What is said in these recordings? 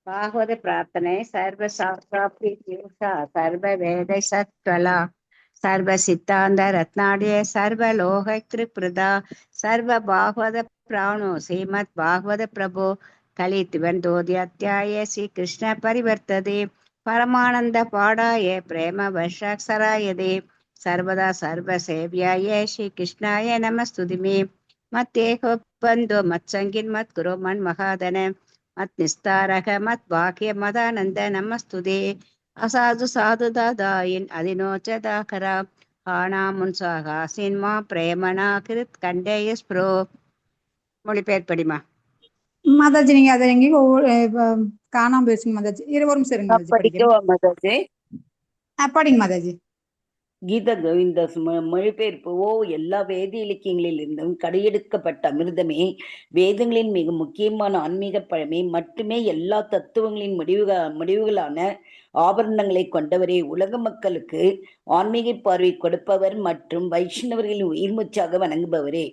ಭಾಗವತ ಪ್ರಾರ್ಥನೆ ಸರ್ವ ಶಾಸ್ತ್ರಾಪ್ತಿ ತೀರ್ಥ ಸರ್ವ ವೇದ ಸತ್ವಲ ಸರ್ವ ಸಿದ್ಧಾಂತ ರತ್ನಾಡಿಯ ಸರ್ವ ಲೋಕೃಪ್ರದ ಸರ್ವ ಭಾಗವತ ಪ್ರಾಣೋ ಶ್ರೀಮದ್ ಭಾಗವತ ಪ್ರಭು ಕಲಿತುವಂತೋದಿ ಅಧ್ಯಾಯ ಶ್ರೀ ಕೃಷ್ಣ ಪರಿವರ್ತದೆ ಪರಮಾನಂದ ಪಾಡಾಯ ಪ್ರೇಮ ವರ್ಷಾಕ್ಷರಾಯದೆ ಸರ್ವದಾ ಸರ್ವ ಸೇವ್ಯಾಯ ಶ್ರೀ ಕೃಷ್ಣಾಯ ನಮಸ್ತುತಿಮೆ ಮತ್ತೇಕ ಬಂದು ಮತ್ಸಂಗಿನ್ ಮತ್ ಗುರು ಮನ್ ಮಹಾದನ ಮತ್ ನಿಸ್ತಾರಕ ಮತ್ ವಾಕ್ಯ ಮದಾನಂದ ನಮಸ್ತುದೆ அசாது சாதுதாதாயின் அதினோச்சதாகர ஆனாமுன்சாக சின்மா பிரேமனா கிருத் கண்டேயஸ் ப்ரோ. மொழிபெயர் படிமா மாதாஜி. நீங்க அதை எங்கேயும் காணாம போயிடுச்சுங்க மாதாஜி. ஒரு நிமிஷம் இருங்க மாதாஜி, படிக்கவா மாதாஜி? படிங்க மாதாஜி. கீத கோவிந்த மொழிபெயர்ப்பு. எல்லா வேத இலக்கியங்களிலிருந்தும் கடையெடுக்கப்பட்ட அமிர்தமே, வேதங்களின் மிக முக்கியமான ஆன்மீக பழமை மட்டுமே, எல்லா தத்துவங்களின் முடிவுகளான ஆபரணங்களை கொண்டவரே, உலக மக்களுக்கு ஆன்மீக பார்வை கொடுப்பவர் மற்றும் வைஷ்ணவர்களின் உயிர்மூச்சாக வணங்குபவரே.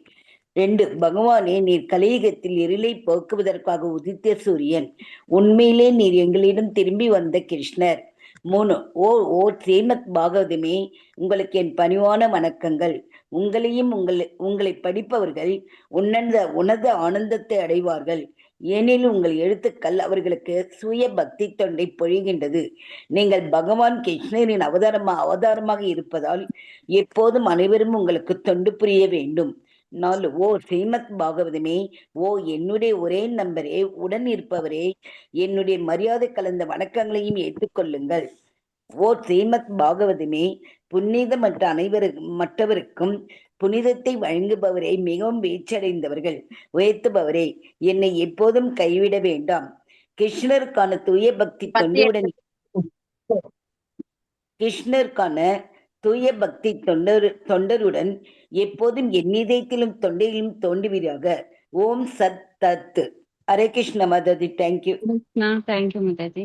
2. பகவானே, நீர் கலியுகத்தில் இருளை போக்குவதற்காக உதித்த சூரியன். உண்மையிலே நீர் எங்களிடம் திரும்பி வந்த கிருஷ்ணர். 3. ஓ ஸ்ரீமத் பாகவதமே, உங்களுக்கு என் பணிவான வணக்கங்கள். உங்களையும் உங்களை படிப்பவர்கள் உன்னத ஆனந்தத்தை அடைவார்கள். ஏனெனில் உங்கள் எழுத்துக்கள் அவர்களுக்கு சுய பக்தி தொண்டை பொழிகின்றது. நீங்கள் பகவான் கிருஷ்ணரின் அவதாரமாக இருப்பதால் எப்போதும் அனைவரும் உங்களுக்கு தொண்டு புரிய வேண்டும். 4. ஓ ஸ்ரீமத் பாகவதமே, என்னுடைய ஒரே நண்பரே, உடன் இருப்பவரே, என்னுடைய மரியாதை கலந்த வணக்கங்களையும் ஏற்றுக்கொள்ளுங்கள். ஓ ஸ்ரீமத் பாகவதமே, புனிதமற்ற மற்றவருக்கும் புனிதத்தை வழங்குபவரே, மிகவும் வீழ்ச்சியடைந்தவர்கள் உயர்த்துபவரே, என்னை எப்போதும் கைவிட வேண்டாம். கிருஷ்ணருக்கான தூய பக்தி தொண்டருடன் எப்போதும் என் இதயத்திலும் தொண்டையிலும் தோன்றுவீராக. ஓம் சத் தத். ஹரே கிருஷ்ண மாதாஜி. தேங்க்யூ. தேங்க்யூ மாதாஜி.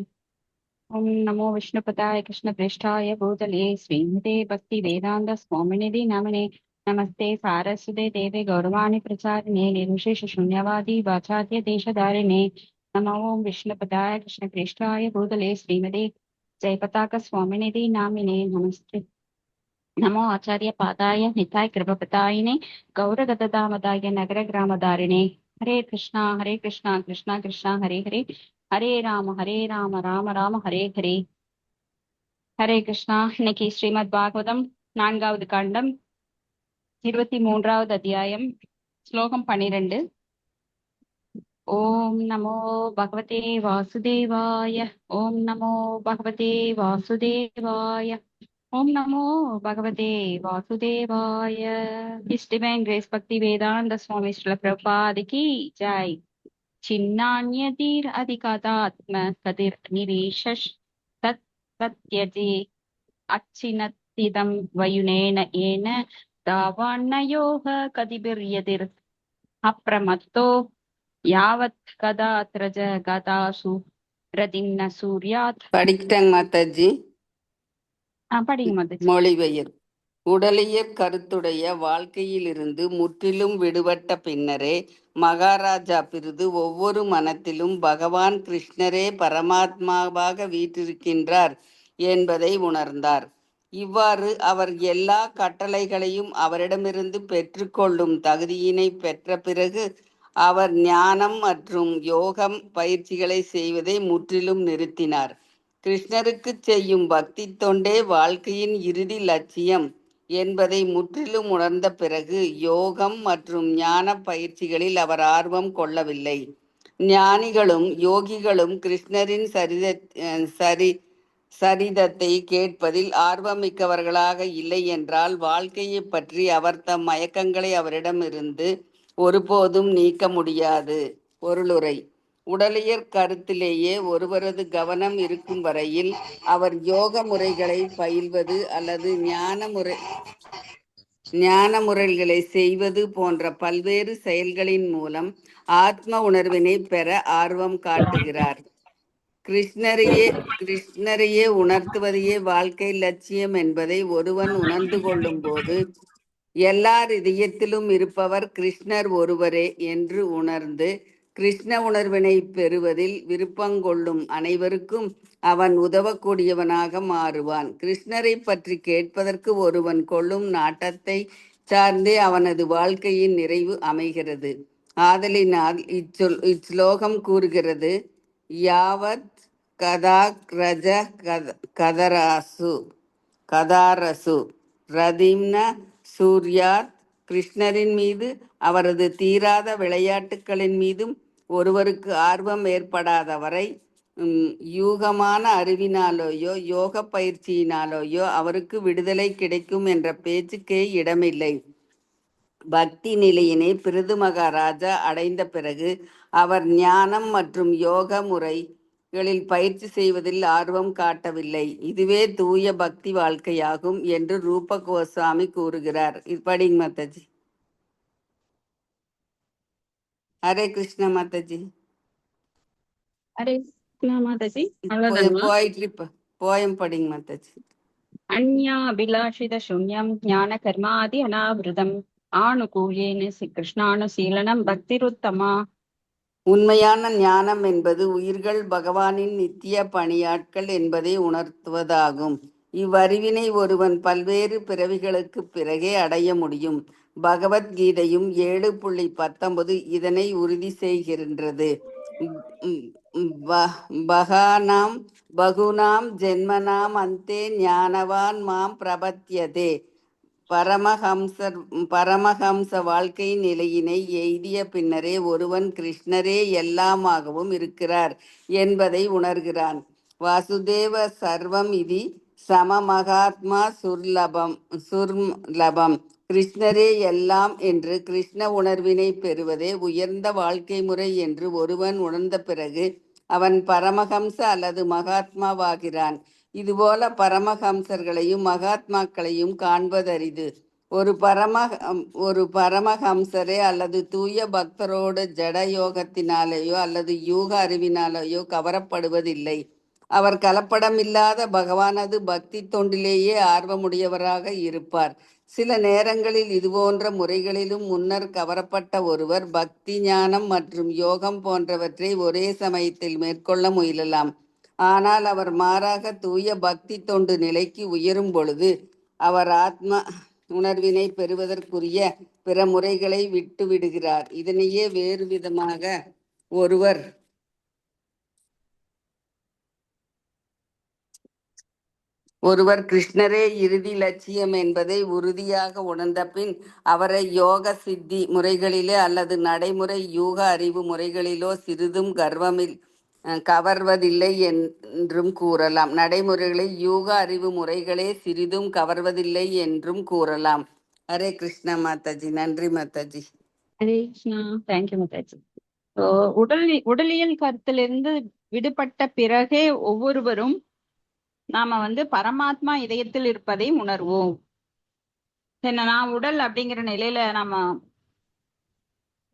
ஓம் நமோ விஷ்ணுபதாய கிருஷ்ண பிரேஷ்டாய பூதலே ஸ்ரீமதே பக்தி வேதாந்த சுவாமிநிதி நாமினே நமஸ்தே சாரஸ்வதே தேவே கௌரவாணி பிரச்சாரிணே நிர்விசேஷ சூன்யவாதி வாச்சாத்ய தேசதாரிணே நமோ ஓம் விஷ்ணுபதாய கிருஷ்ண பிரேஷ்டாய பூதலே ஸ்ரீமதே ஜெயபதாக சுவாமிநிதி நாமினே நமஸ்தே நமோ ஆச்சாரிய பாதாய நிதாய கிருபபதாயினே கௌரகதாமதாய நகர கிராமதாரிணே. ஹரே கிருஷ்ணா கிருஷ்ணா கிருஷ்ணா ஹரே ஹரே, ஹரே ராம ராம ராம ஹரே ஹரே. ஹரே கிருஷ்ணா. இன்னைக்கு ஸ்ரீமத் பாகவதம் 4வது காண்டம் 23வது அத்தியாயம் ஸ்லோகம் 12. ஓம் நமோ பகவதே வாசுதேவாய. ஓம் நமோ பகவதே வாசுதேவாய. ஓம் நமோ பகவதே வாசுதேவாய. His Divine Grace Bhakti Vedanta Swami Srila Prabhupada ki jai. Chinnanyadir adhikadatma kadir nirishash tat satyati achinatidam vayunena ena davannayoha kadibiryadir apramatto yavat kadatraja gadasu radinna suryat. படிக்கிட்டாங்க Mataji. படிங்க மாதாஜி. மொழிபெயர். உடலியற் கருத்துடைய வாழ்க்கையிலிருந்து முற்றிலும் விடுபட்ட பின்னரே மகாராஜா பிருது ஒவ்வொரு மனத்திலும் பகவான் கிருஷ்ணரே பரமாத்மாவாக வீற்றிருக்கின்றார் என்பதை உணர்ந்தார். இவ்வாறு அவர் எல்லா கட்டளைகளையும் அவரிடமிருந்து பெற்றுக்கொள்ளும் தகுதியினை பெற்ற பிறகு அவர் ஞானம் மற்றும் யோகம் பயிற்சிகளை செய்வதை முற்றிலும் நிறுத்தினார். கிருஷ்ணருக்கு செய்யும் பக்தி தொண்டே வாழ்க்கையின் இறுதி லட்சியம் என்பதை முற்றிலும் உணர்ந்த பிறகு யோகம் மற்றும் ஞான பயிற்சிகளில் அவர் ஆர்வம் கொள்ளவில்லை. ஞானிகளும் யோகிகளும் கிருஷ்ணரின் சரிதத்தை கேட்பதில் ஆர்வமிக்கவர்களாக இல்லை என்றால் வாழ்க்கையை பற்றி அவர் தம் மயக்கங்களை அவரிடமிருந்து ஒருபோதும் நீக்க முடியாது. பொருளுரை. உடலியற் கருத்திலேயே ஒருவரது கவனம் இருக்கும் வரையில் அவர் யோக முறைகளை பயில்வது அல்லது ஞான முறைகளை செய்வது போன்ற பல்வேறு செயல்களின் மூலம் ஆத்ம உணர்வினை பெற ஆர்வம் காட்டுகிறார். கிருஷ்ணரையே உணர்த்துவதையே வாழ்க்கை லட்சியம் என்பதை ஒருவன் உணர்ந்து கொள்ளும் போது எல்லார் இதயத்திலும் இருப்பவர் கிருஷ்ணர் ஒருவரே என்று உணர்ந்து கிருஷ்ண உணர்வினை பெறுவதில் விருப்பங்கொள்ளும் அனைவருக்கும் அவன் உதவக்கூடியவனாக மாறுவான். கிருஷ்ணரை பற்றி கேட்பதற்கு ஒருவன் கொள்ளும் நாட்டத்தை சார்ந்தே அவனது வாழ்க்கையின் நிறைவு அமைகிறது. ஆதலினால் இச்லோகம் கூறுகிறது, யாவத் கதாக்ரஜ கதாரசு ரதிம்ன சூர்யாத். கிருஷ்ணரின் மீது அவரது தீராத விளையாட்டுக்களின் மீதும் ஒருவருக்கு ஆர்வம் ஏற்படாதவரை யூகமான அறிவினாலேயோ யோக பயிற்சியினாலேயோ அவருக்கு விடுதலை கிடைக்கும் என்ற பேச்சுக்கே இடமில்லை. பக்தி நிலையினை பிருது மகாராஜா அடைந்த பிறகு அவர் ஞானம் மற்றும் யோக முறைகளில் பயிற்சி செய்வதில் ஆர்வம் காட்டவில்லை. இதுவே தூய பக்தி வாழ்க்கையாகும் என்று ரூப கோஸ்வாமி கூறுகிறார். படிங்க மாதாஜி. ஹரே கிருஷ்ண மாதாஜி. ஹரே கிருஷ்ணா மாதாஜி. அவ்வளவுதாங்களா? போயிட்டு போயம் படிங்க மாதாஜி. அந்யா அபிலாஷித சூன்யம் ஞான கர்மாதி அனாவிருதம் ஆணுகூல்யேன கிருஷ்ணானுசீலனம் பக்திருத்தமா. உண்மையான ஞானம் என்பது உயிர்கள் பகவானின் நித்திய பணியாட்கள் என்பதை உணர்த்துவதாகும். இவ்வறிவினை ஒருவன் பல்வேறு பிறவிகளுக்கு பிறகே அடைய முடியும். பகவத்கீதையும் 7.19 இதனை உறுதி செய்கின்றது. பகுனாம் ஜென்மனாம் அந்தே ஞானவான் மாம் பிரபத்தியதே. பரமஹம்ச வாழ்க்கை நிலையினை எய்திய பின்னரே ஒருவன் கிருஷ்ணரே எல்லாமாகவும் இருக்கிறார் என்பதை உணர்கிறான். வாசுதேவ சர்வம் இதி சமமகாத்மா சுர்லபம். கிருஷ்ணரே எல்லாம் என்று கிருஷ்ண உணர்வினை பெறுவதே உயர்ந்த வாழ்க்கை முறை என்று ஒருவன் உணர்ந்த பிறகு அவன் பரமஹம்ச அல்லது மகாத்மாவாகிறான். இதுபோல பரமஹம்சர்களையும் மகாத்மாக்களையும் காண்பதரிது. ஒரு பரமஹம்சரே அல்லது தூய பக்தரோடு ஜட யோகத்தினாலேயோ அல்லது யூக அறிவினாலேயோ கவரப்படுவதில்லை. அவர் கலப்படமில்லாத பகவானது பக்தி தொண்டிலேயே ஆர்வமுடையவராக இருப்பார். சில நேரங்களில் இதுபோன்ற முறைகளிலும் முன்னர் கவரப்பட்ட ஒருவர் பக்தி, ஞானம் மற்றும் யோகம் போன்றவற்றை ஒரே சமயத்தில் மேற்கொள்ள முயலலாம். ஆனால் அவர் மாறாக தூய பக்தி தொண்டு நிலைக்கு உயரும் பொழுது அவர் ஆத்ம உணர்வினை பெறுவதற்குரிய பிற முறைகளை விட்டு விடுகிறார். இதனையே வேறு விதமாக ஒருவர் கிருஷ்ணரே இறுதி லட்சியம் என்பதை உறுதியாக உணர்ந்த பின் அவரை யோக சித்தி முறைகளிலே அல்லது நடைமுறை யூக அறிவு முறைகளிலோ சிறிதும் கவர்வதில்லை என்றும் கூறலாம். நடைமுறைகளில் யூக அறிவு முறைகளே சிறிதும் கவர்வதில்லை என்றும் கூறலாம். ஹரே கிருஷ்ணா மாதாஜி. நன்றி மாதாஜி. ஹரே கிருஷ்ணா. தேங்க்யூ மாதாஜி. உடலியல் கருத்திலிருந்து விடுபட்ட பிறகே ஒவ்வொருவரும் நாம பரமாத்மா இதயத்தில் இருப்பதை உணர்வோம். நான் உடல் அப்படிங்கிற நிலையில நாம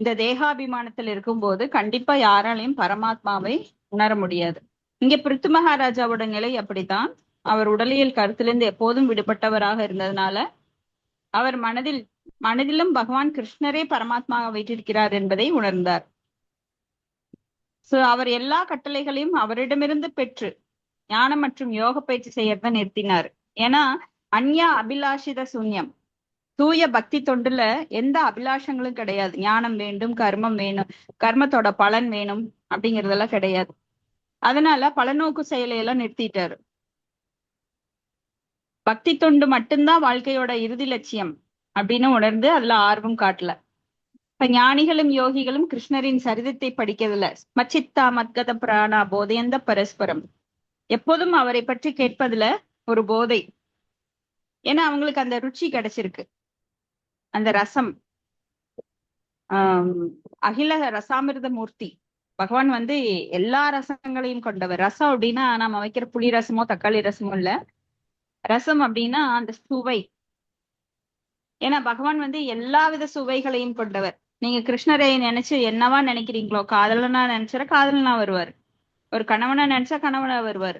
இந்த தேகாபிமானத்தில் இருக்கும்போது கண்டிப்பா யாராலையும் பரமாத்மாவை உணர முடியாது. இங்க பிருத்து மகாராஜாவோட நிலை அப்படித்தான். அவர் உடலியல் கருத்திலிருந்து எப்போதும் விடுபட்டவராக இருந்ததுனால அவர் மனதிலும் பகவான் கிருஷ்ணரே பரமாத்மாவை வைத்திருக்கிறார் என்பதை உணர்ந்தார். அவர் எல்லா கட்டளைகளையும் அவரிடமிருந்து பெற்று ஞானம் மற்றும் யோக பயிற்சி செய்யறத நிறுத்தினார். ஏன்னா அந்யா அபிலாஷித சூன்யம், தூய பக்தி தொண்டுல எந்த அபிலாஷங்களும் கிடையாது. ஞானம் வேண்டும், கர்மம் வேணும், கர்மத்தோட பலன் வேணும் அப்படிங்கறதெல்லாம் கிடையாது. அதனால பலநோக்கு செயலையெல்லாம் நிறுத்திட்டாரு. பக்தி தொண்டு மட்டும்தான் வாழ்க்கையோட இறுதி லட்சியம் அப்படின்னு உணர்ந்து அதுல ஆர்வம் காட்டல. இப்ப ஞானிகளும் யோகிகளும் கிருஷ்ணரின் சரிதத்தை படிக்கிறதுல மச்சித்தா மத்கத பிராணா போதையந்த பரஸ்பரம், எப்போதும் அவரை பற்றி கேட்பதுல ஒரு போதை. ஏன்னா அவங்களுக்கு அந்த ருச்சி கிடைச்சிருக்கு, அந்த ரசம். அகில ரசாமிர்த மூர்த்தி பகவான் எல்லா ரசங்களையும் கொண்டவர். ரசம் அப்படின்னா நாம வைக்கிற புளி ரசமோ தக்காளி ரசமோ இல்ல. ரசம் அப்படின்னா அந்த சுவை. ஏன்னா பகவான் எல்லா வித சுவைகளையும் கொண்டவர். நீங்க கிருஷ்ணரை நினைச்சு என்னவா நினைக்கிறீங்களோ, காதலனா நினைச்சா காதலனா வருவார், ஒரு கணவனா நினைச்சா கணவனா வருவார்.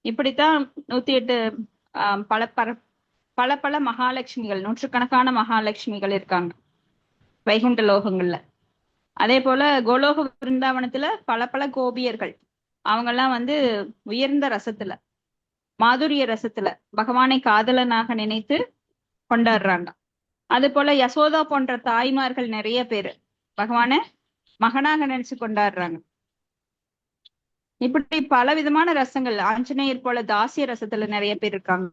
இப்படித்தான் 108 பல பல மகாலட்சுமிகள், நூற்றுக்கணக்கான மகாலட்சுமிகள் இருக்காங்க வைகுண்ட லோகங்கள்ல. அதே போல கோலோக பிருந்தாவனத்துல பல பல கோபியர்கள் அவங்கெல்லாம் வந்து உயர்ந்த ரசத்துல, மாதுரிய ரசத்துல பகவானை காதலனாக நினைத்து கொண்டாடுறாங்க. அது போல யசோதா போன்ற தாய்மார்கள் நிறைய பேரு பகவானை மகனாக நினைச்சு கொண்டாடுறாங்க. இப்படி பல விதமான ரசங்கள், ஆஞ்சநேயர் போல தாசிய ரசத்துல நிறைய பேர் இருக்காங்க.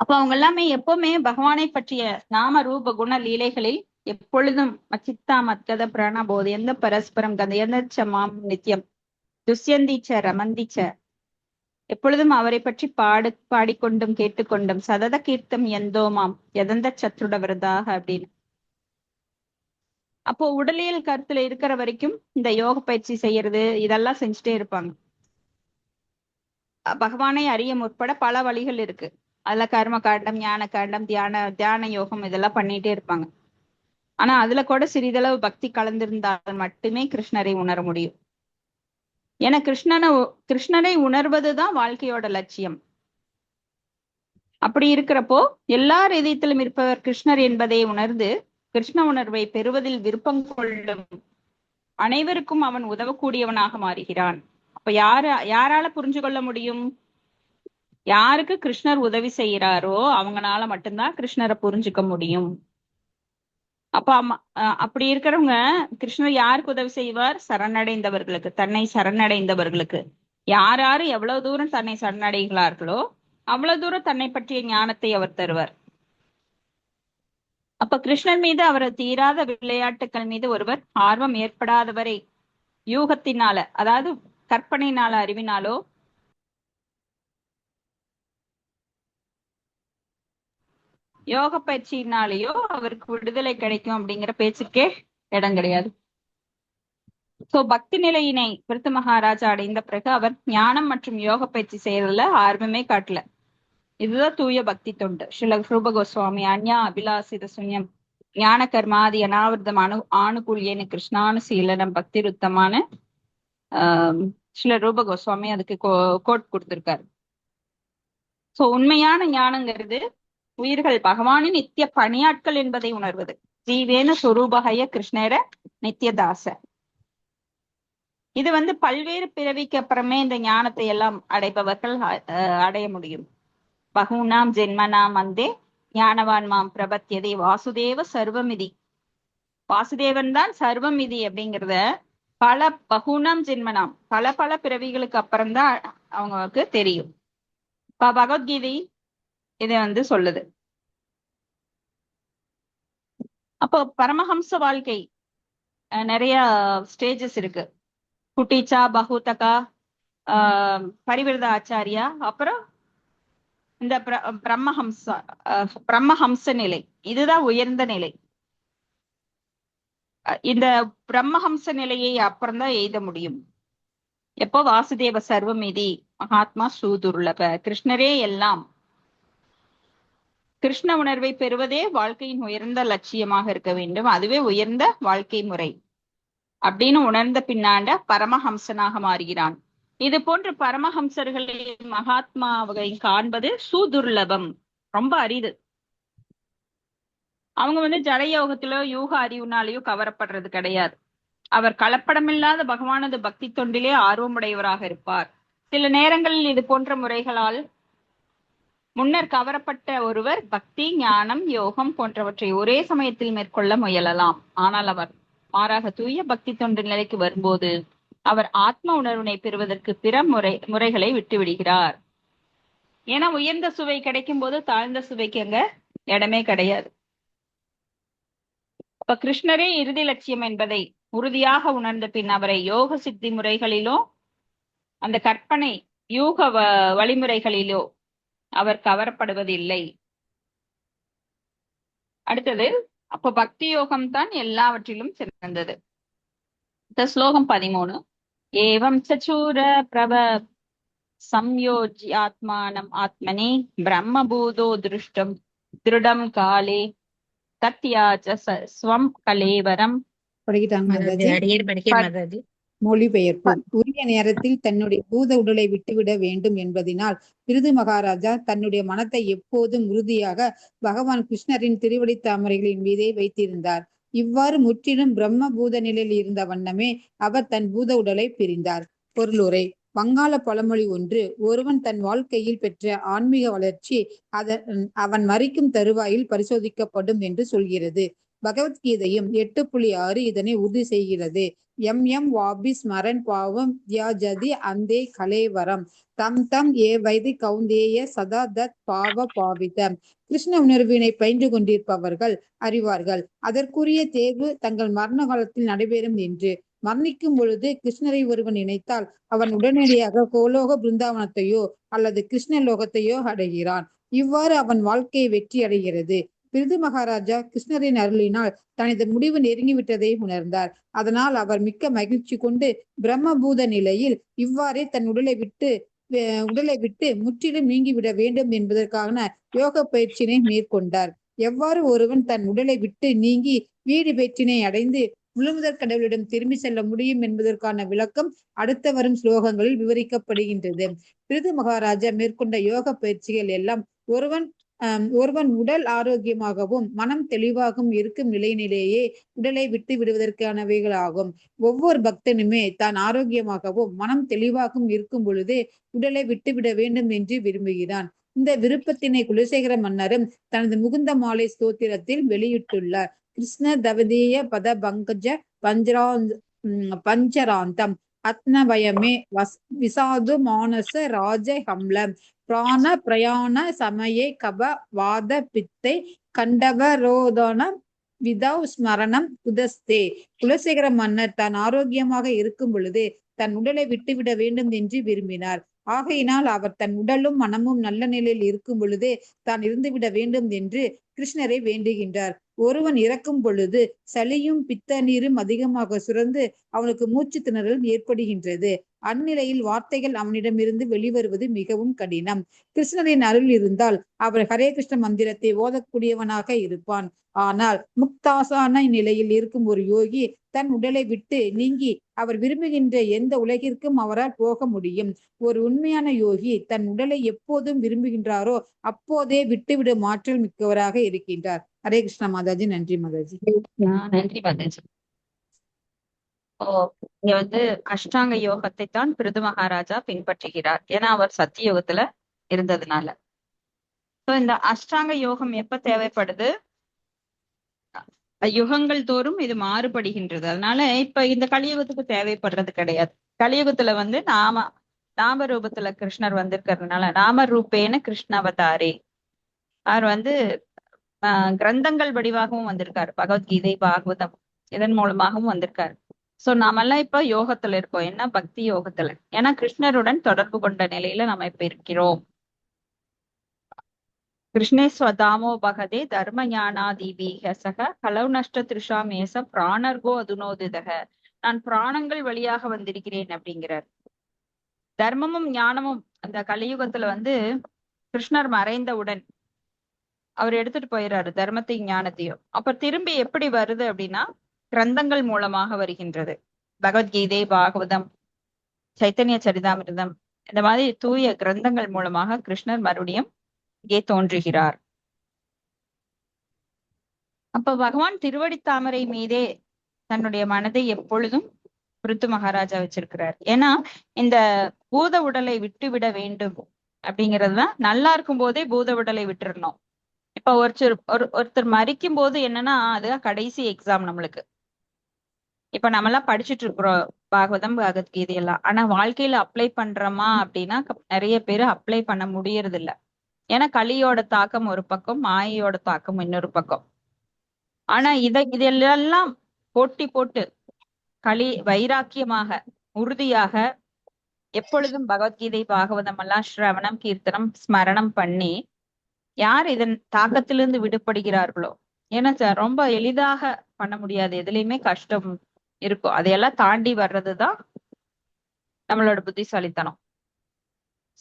அப்ப அவங்க எல்லாமே எப்பவுமே பகவானை பற்றிய நாம ரூப குண லீலைகளில் எப்பொழுதும் மச்சித்தா மத்கத பிராணபோது எந்த பரஸ்பரம் கதையச்ச மாம் நித்தியம் துஷ்யந்திச்ச ரமந்திச்ச, எப்பொழுதும் அவரை பற்றி பாடிக்கொண்டும் கேட்டுக்கொண்டும் சதத கீர்த்தம் எந்தோமாம் எதந்த சத்ருட விரதாக அப்படின்னு. அப்போ உடலியல் கருத்துல இருக்கிற வரைக்கும் இந்த யோக பயிற்சி செய்யறது இதெல்லாம் செஞ்சுட்டே இருப்பாங்க. பகவானை அறிய முற்பட பல வழிகள் இருக்கு. அதுல கர்ம காண்டம், ஞான காண்டம், தியான யோகம் இதெல்லாம் பண்ணிட்டே இருப்பாங்க. ஆனா அதுல கூட சிறிதளவு பக்தி கலந்திருந்தால் மட்டுமே கிருஷ்ணரை உணர முடியும். ஏன்னா கிருஷ்ணரை உணர்வதுதான் வாழ்க்கையோட லட்சியம். அப்படி இருக்கிறப்போ எல்லா இதயத்திலும் இருப்பவர் கிருஷ்ணர் என்பதை உணர்ந்து கிருஷ்ண உணர்வை பெறுவதில் விருப்பம் கொள்ளும் அனைவருக்கும் அவன் உதவக்கூடியவனாக மாறுகிறான். அப்ப யாரால புரிஞ்சு கொள்ள முடியும்? யாருக்கு கிருஷ்ணர் உதவி செய்யறாரோ அவங்கனால மட்டும்தான் கிருஷ்ணரை புரிஞ்சுக்க முடியும். அப்ப அப்படி இருக்கிறவங்க கிருஷ்ணர் யாருக்கு உதவி செய்வார்? சரணடைந்தவர்களுக்கு, தன்னை சரணடைந்தவர்களுக்கு. யார் யாரு எவ்வளவு தூரம் தன்னை சரணடைகிறார்களோ அவ்வளவு தூரம் தன்னை பற்றிய ஞானத்தை அவர் தருவார். அப்ப கிருஷ்ணர் மீது அவர் தீராத விளையாட்டுக்கள் மீது ஒருவர் ஆர்வம் ஏற்படாதவரை யூகத்தினால, அதாவது கற்பனையினால, அறிவினாலோ யோக பயிற்சியினாலேயோ அவருக்கு விடுதலை கிடைக்கும் அப்படிங்கிற பேச்சுக்கே இடம் கிடையாது. சோ பக்தி நிலையினை பிருத்து மகாராஜா அடைந்த பிறகு அவர் ஞானம் மற்றும் யோக பயிற்சி செய்யறதுல ஆர்வமே காட்டல. இதுதான் தூய பக்தி தொண்டு. ஸ்ரீல ரூப கோஸ்வாமி அன்யா அபிலாசித சுன்யம் ஞான கர்மாதி அனாவிரதம் ஆணுகூல்யனு கிருஷ்ணானுசீலனம் பக்தி ருத்தமான ஸ்ரீல ரூப கோஸ்வாமி அதுக்கு கோட் கொடுத்திருக்காரு. சோ உண்மையான ஞானங்கிறது உயிர்கள் பகவானின் நித்திய பணியாட்கள் என்பதை உணர்வது. ஜீவேன சுரூபகய கிருஷ்ணர நித்தியதாச. இது வந்து பல்வேறு பிறவிக்கு அப்புறமே இந்த ஞானத்தை எல்லாம் அடைபவர்கள் அடைய முடியும். பகுனாம் ஜென்மனாம் அந்தே ஞானவான் மாம் பிரபத்தியதே வாசுதேவ சர்வமிதி. வாசுதேவன் தான் சர்வமிதி அப்படிங்கிறத பகுனாம் ஜென்மனாம் பல பல பிறவிகளுக்கு அப்புறம்தான் அவங்களுக்கு தெரியும். பகவத்கீதை இதை வந்து சொல்லுது. அப்போ பரமஹம்ச வாழ்க்கை நிறைய ஸ்டேஜஸ் இருக்கு. குட்டிச்சா, பகுதகா, பரிவிரத ஆச்சாரியா, அப்புறம் இந்த பிரம்மஹம்ச நிலை. இதுதான் உயர்ந்த நிலை. இந்த பிரம்மஹம்ச நிலையை அப்புறம்தான் எய்த முடியும். எப்போ? வாசுதேவ சர்வமிதி மகாத்மா சூதுர்லப. கிருஷ்ணரே எல்லாம். கிருஷ்ண உணர்வை பெறுவதே வாழ்க்கையின் உயர்ந்த லட்சியமாக இருக்க வேண்டும். அதுவே உயர்ந்த வாழ்க்கை முறை அப்படின்னு உணர்ந்த பின்னாண்ட பரமஹம்சனாக மாறுகிறான். இது போன்ற பரமஹம்சர்களை மகாத்மாவை காண்பது சூதுர்லபம், ரொம்ப அரிது. அவங்க வந்து ஜடயோகத்திலோ யூக அறிவுனாலேயோ கவரப்படுறது கிடையாது. அவர் கலப்படமில்லாத பகவானது பக்தி தொண்டிலே ஆர்வமுடையவராக இருப்பார். சில நேரங்களில் இது போன்ற முறைகளால் முன்னர் கவரப்பட்ட ஒருவர் பக்தி, ஞானம், யோகம் போன்றவற்றை ஒரே சமயத்தில் மேற்கொள்ள முயலலாம். ஆனால் அவர் மாறாக தூய பக்தி தொண்டு நிலைக்கு வரும்போது அவர் ஆத்ம உணர்வினை பெறுவதற்கு பிற முறைகளை விட்டுவிடுகிறார். ஏன்னா உயர்ந்த சுவை கிடைக்கும் போது தாழ்ந்த சுவைக்கு அங்க இடமே கிடையாது. இப்ப கிருஷ்ணரே இறுதி லட்சியம் என்பதை உறுதியாக உணர்ந்த பின் அவரை யோக சித்தி முறைகளிலோ அந்த கற்பனை யூக வழிமுறைகளிலோ அவர் கவரப்படுவதில்லை. அடுத்தது, அப்போ பக்தி யோகம் தான் எல்லாவற்றிலும் சிறந்தது. ஸ்லோகம் 13. ஏவம் சூர பிரப சம்யோஜ்யாத்மானம் ஆத்மனே பிரம்மபூதோ திருடம் காலே தத்யாச்ச ஸ்வம் கலேவரம். படிக்கிட்டாங்க மொழிபெயர்ப்பு. உரிய நேரத்தில் தன்னுடைய பூத உடலை விட்டுவிட வேண்டும் என்பதனால் பிருது மகாராஜா தன்னுடைய மனத்தை எப்போதும் உறுதியாக பகவான் கிருஷ்ணரின் திருவடி தாமரைகளின் மீதே வைத்திருந்தார். இவ்வாறு முற்றிலும் பிரம்ம பூத நிலையில் இருந்த வண்ணமே அவர் தன் பூத உடலை பிரிந்தார். பொருளுரை. வங்காள பழமொழி ஒன்று ஒருவன் தன் வாழ்க்கையில் பெற்ற ஆன்மீக வளர்ச்சி அவன் மரிக்கும் தருவாயில் பரிசோதிக்கப்படும் என்று சொல்கிறது. பகவத்கீதையும் 8.6 இதனை உறுதி செய்கிறது. வாபி ஸ்மரன் பாவம் வியாஜதி அந்தே கலேவரம் தம் தம் ஏ வைதி கௌந்தேய சதா தத் பாவ பாவிதம். கிருஷ்ண உணர்வினை பயின்று கொண்டிருப்பவர்கள் அறிவார்கள் அதற்குரிய தேர்வு தங்கள் மரண காலத்தில் நடைபெறும் என்று. மரணிக்கும் பொழுது கிருஷ்ணரை ஒருவன் நினைத்தால் அவன் உடனடியாக கோலோக பிருந்தாவனத்தையோ அல்லது கிருஷ்ண லோகத்தையோ அடைகிறான். இவ்வாறு அவன் வாழ்க்கையை வெற்றி அடைகிறது. பிருது மகாராஜா கிருஷ்ணரின் அருளினால் தனது முடிவு நெருங்கிவிட்டதை உணர்ந்தார். அதனால் அவர் மிக்க மகிழ்ச்சி கொண்டு பிரம்மபூத நிலையில் இவ்வாறே தன் உடலை விட்டு முற்றிலும் நீங்கிவிட வேண்டும் என்பதற்கான யோக பயிற்சியினை மேற்கொண்டார். எவ்வாறு ஒருவன் தன் உடலை விட்டு நீங்கி வீடு பேற்றினை அடைந்து முழுமுதற் கடவுளிடம் திரும்பி செல்ல முடியும் என்பதற்கான விளக்கம் அடுத்த வரும் ஸ்லோகங்களில் விவரிக்கப்படுகின்றது. பிருது மகாராஜா மேற்கொண்ட யோக பயிற்சிகள் எல்லாம் ஒருவன் உடல் ஆரோக்கியமாகவும் மனம் தெளிவாகவும் இருக்கும் நிலையிலேயே உடலை விட்டு விடுவதற்கானவைகளாகும். ஒவ்வொரு பக்தனுமே தான் ஆரோக்கியமாகவும் மனம் தெளிவாகவும் இருக்கும் பொழுதே உடலை விட்டுவிட வேண்டும் என்று விரும்புகிறான். இந்த விருப்பத்தினை குலசேகர மன்னரும் தனது முகுந்த மாலை ஸ்தோத்திரத்தில் வெளியிட்டுள்ளார். கிருஷ்ண தவதேய பத பங்கஜ பஞ்சராந்தம் அத்னவயமே விசாது மானச ராஜ ஹம்லம் பிராண பிரயாண சமயே கப வாத பித்தை கண்டவரோதன விதவ் ஸ்மரணம் குதஸ்தே. குலசேகர மன்னர் தான் ஆரோக்கியமாக இருக்கும் பொழுது தன் உடலை விட்டுவிட வேண்டும் என்று விரும்பினார். ஆகையினால் அவர் தன் உடலும் மனமும் நல்ல நிலையில் இருக்கும் பொழுதே தான் இருந்துவிட வேண்டும் என்று கிருஷ்ணரை வேண்டுகின்றார். ஒருவன் இறக்கும் பொழுது சளியும் பித்த நீரும் அதிகமாக சுரந்து அவனுக்கு மூச்சு திணறல் ஏற்படுகின்றது. அந்நிலையில் வார்த்தைகள் அவனிடமிருந்து வெளிவருவது மிகவும் கடினம். கிருஷ்ணரின் அருள் இருந்தால் அவர் ஹரே கிருஷ்ண மந்திரத்தை ஓதக்கூடியவனாக இருப்பான். ஆனால் முக்தாசான நிலையில் இருக்கும் ஒரு யோகி தன் உடலை விட்டு நீங்கி அவர் விரும்புகின்ற எந்த உலகிற்கும் அவரால் போக முடியும். ஒரு உண்மையான யோகி தன் உடலை எப்போதும் விரும்புகின்றாரோ அப்போதே விட்டுவிடும் ஆற்றல் மிக்கவராக இருக்கின்றார். ஹரே கிருஷ்ண மாதாஜி. நன்றி மாதாஜி. நன்றி மாதாஜி. இங்க அஷ்டாங்க யோகத்தை தான் பிருது மகாராஜா பின்பற்றுகிறார். ஏன்னா அவர் சத்தியோகத்துல இருந்ததுனால. இந்த அஷ்டாங்க யோகம் எப்ப தேவைப்படுது? யுகங்கள் தோறும் இது மாறுபடுகின்றது. அதனால இப்ப இந்த கலியுகத்துக்கு தேவைப்படுறது கிடையாது. கலியுகத்துல நாம ரூபத்துல கிருஷ்ணர் வந்திருக்கிறதுனால நாம ரூபேன கிருஷ்ண அவதாரே. அவர் கிரந்தங்கள் வடிவாகவும் வந்திருக்காரு. பகவத்கீதை, பாகவதம் இதன் மூலமாகவும் வந்திருக்காரு. சோ நாமெல்லாம் இப்ப யோகத்துல இருக்கோம். என்ன? பக்தி யோகத்துல. ஏன்னா கிருஷ்ணருடன் தொடர்பு கொண்ட நிலையில நம்ம இப்ப இருக்கிறோம். கிருஷ்ணே ஸ்வதாமோ பகதே தர்ம ஞானாதீபீக சக கலவு நஷ்ட திருஷாமேச பிராணர்கோ அதுனோதிதக. நான் பிராணங்கள் வழியாக வந்திருக்கிறேன் அப்படிங்கிறார். தர்மமும் ஞானமும் அந்த கலியுகத்துல கிருஷ்ணர் மறைந்தவுடன் அவர் எடுத்துட்டு போயிடுறாரு தர்மத்தையும் ஞானத்தையும். அப்ப திரும்பி எப்படி வருது அப்படின்னா கிரந்தங்கள் மூலமாக வருகின்றது. பகவத்கீதை, பாகவதம், சைத்தன்ய சரிதாமிர்தம் இந்த மாதிரி தூய கிரந்தங்கள் மூலமாக கிருஷ்ணர் மறுபடியும் இங்கே தோன்றுகிறார். அப்ப பகவான் திருவடி தாமரை மீதே தன்னுடைய மனதை எப்பொழுதும் பிருது மகாராஜா வச்சிருக்கிறார். ஏன்னா இந்த பூத உடலை விட்டு விட வேண்டும் அப்படிங்கிறதுதான் நல்லா இருக்கும் போதே பூத உடலை விட்டுறணும். இப்ப ஒருத்தர் மறிக்கும் போது என்னன்னா அதுதான் கடைசி எக்ஸாம் நம்மளுக்கு. இப்ப நம்ம எல்லாம் படிச்சுட்டு இருக்கிறோம் பாகவதம், பகவத்கீதை எல்லாம். ஆனா வாழ்க்கையில அப்ளை பண்றோமா அப்படின்னா நிறைய பேரு அப்ளை பண்ண முடியறது இல்ல. ஏன்னா கலியோட தாக்கம் ஒரு பக்கம், மாயையோட தாக்கம் இன்னொரு பக்கம். ஆனா இதெல்லாம் போட்டு வைராக்கியமாக உறுதியாக எப்பொழுதும் பகவத்கீதை, பாகவதம் எல்லாம் ஸ்ரவணம், கீர்த்தனம், ஸ்மரணம் பண்ணி யார் இதன் தாக்கத்திலிருந்து விடுபடுகிறார்களோ, ஏன்னா ரொம்ப எளிதாக பண்ண முடியாது, எதுலையுமே கஷ்டம் இருக்கும். அதையெல்லாம் தாண்டி வர்றதுதான் நம்மளோட புத்திசாலித்தனம்.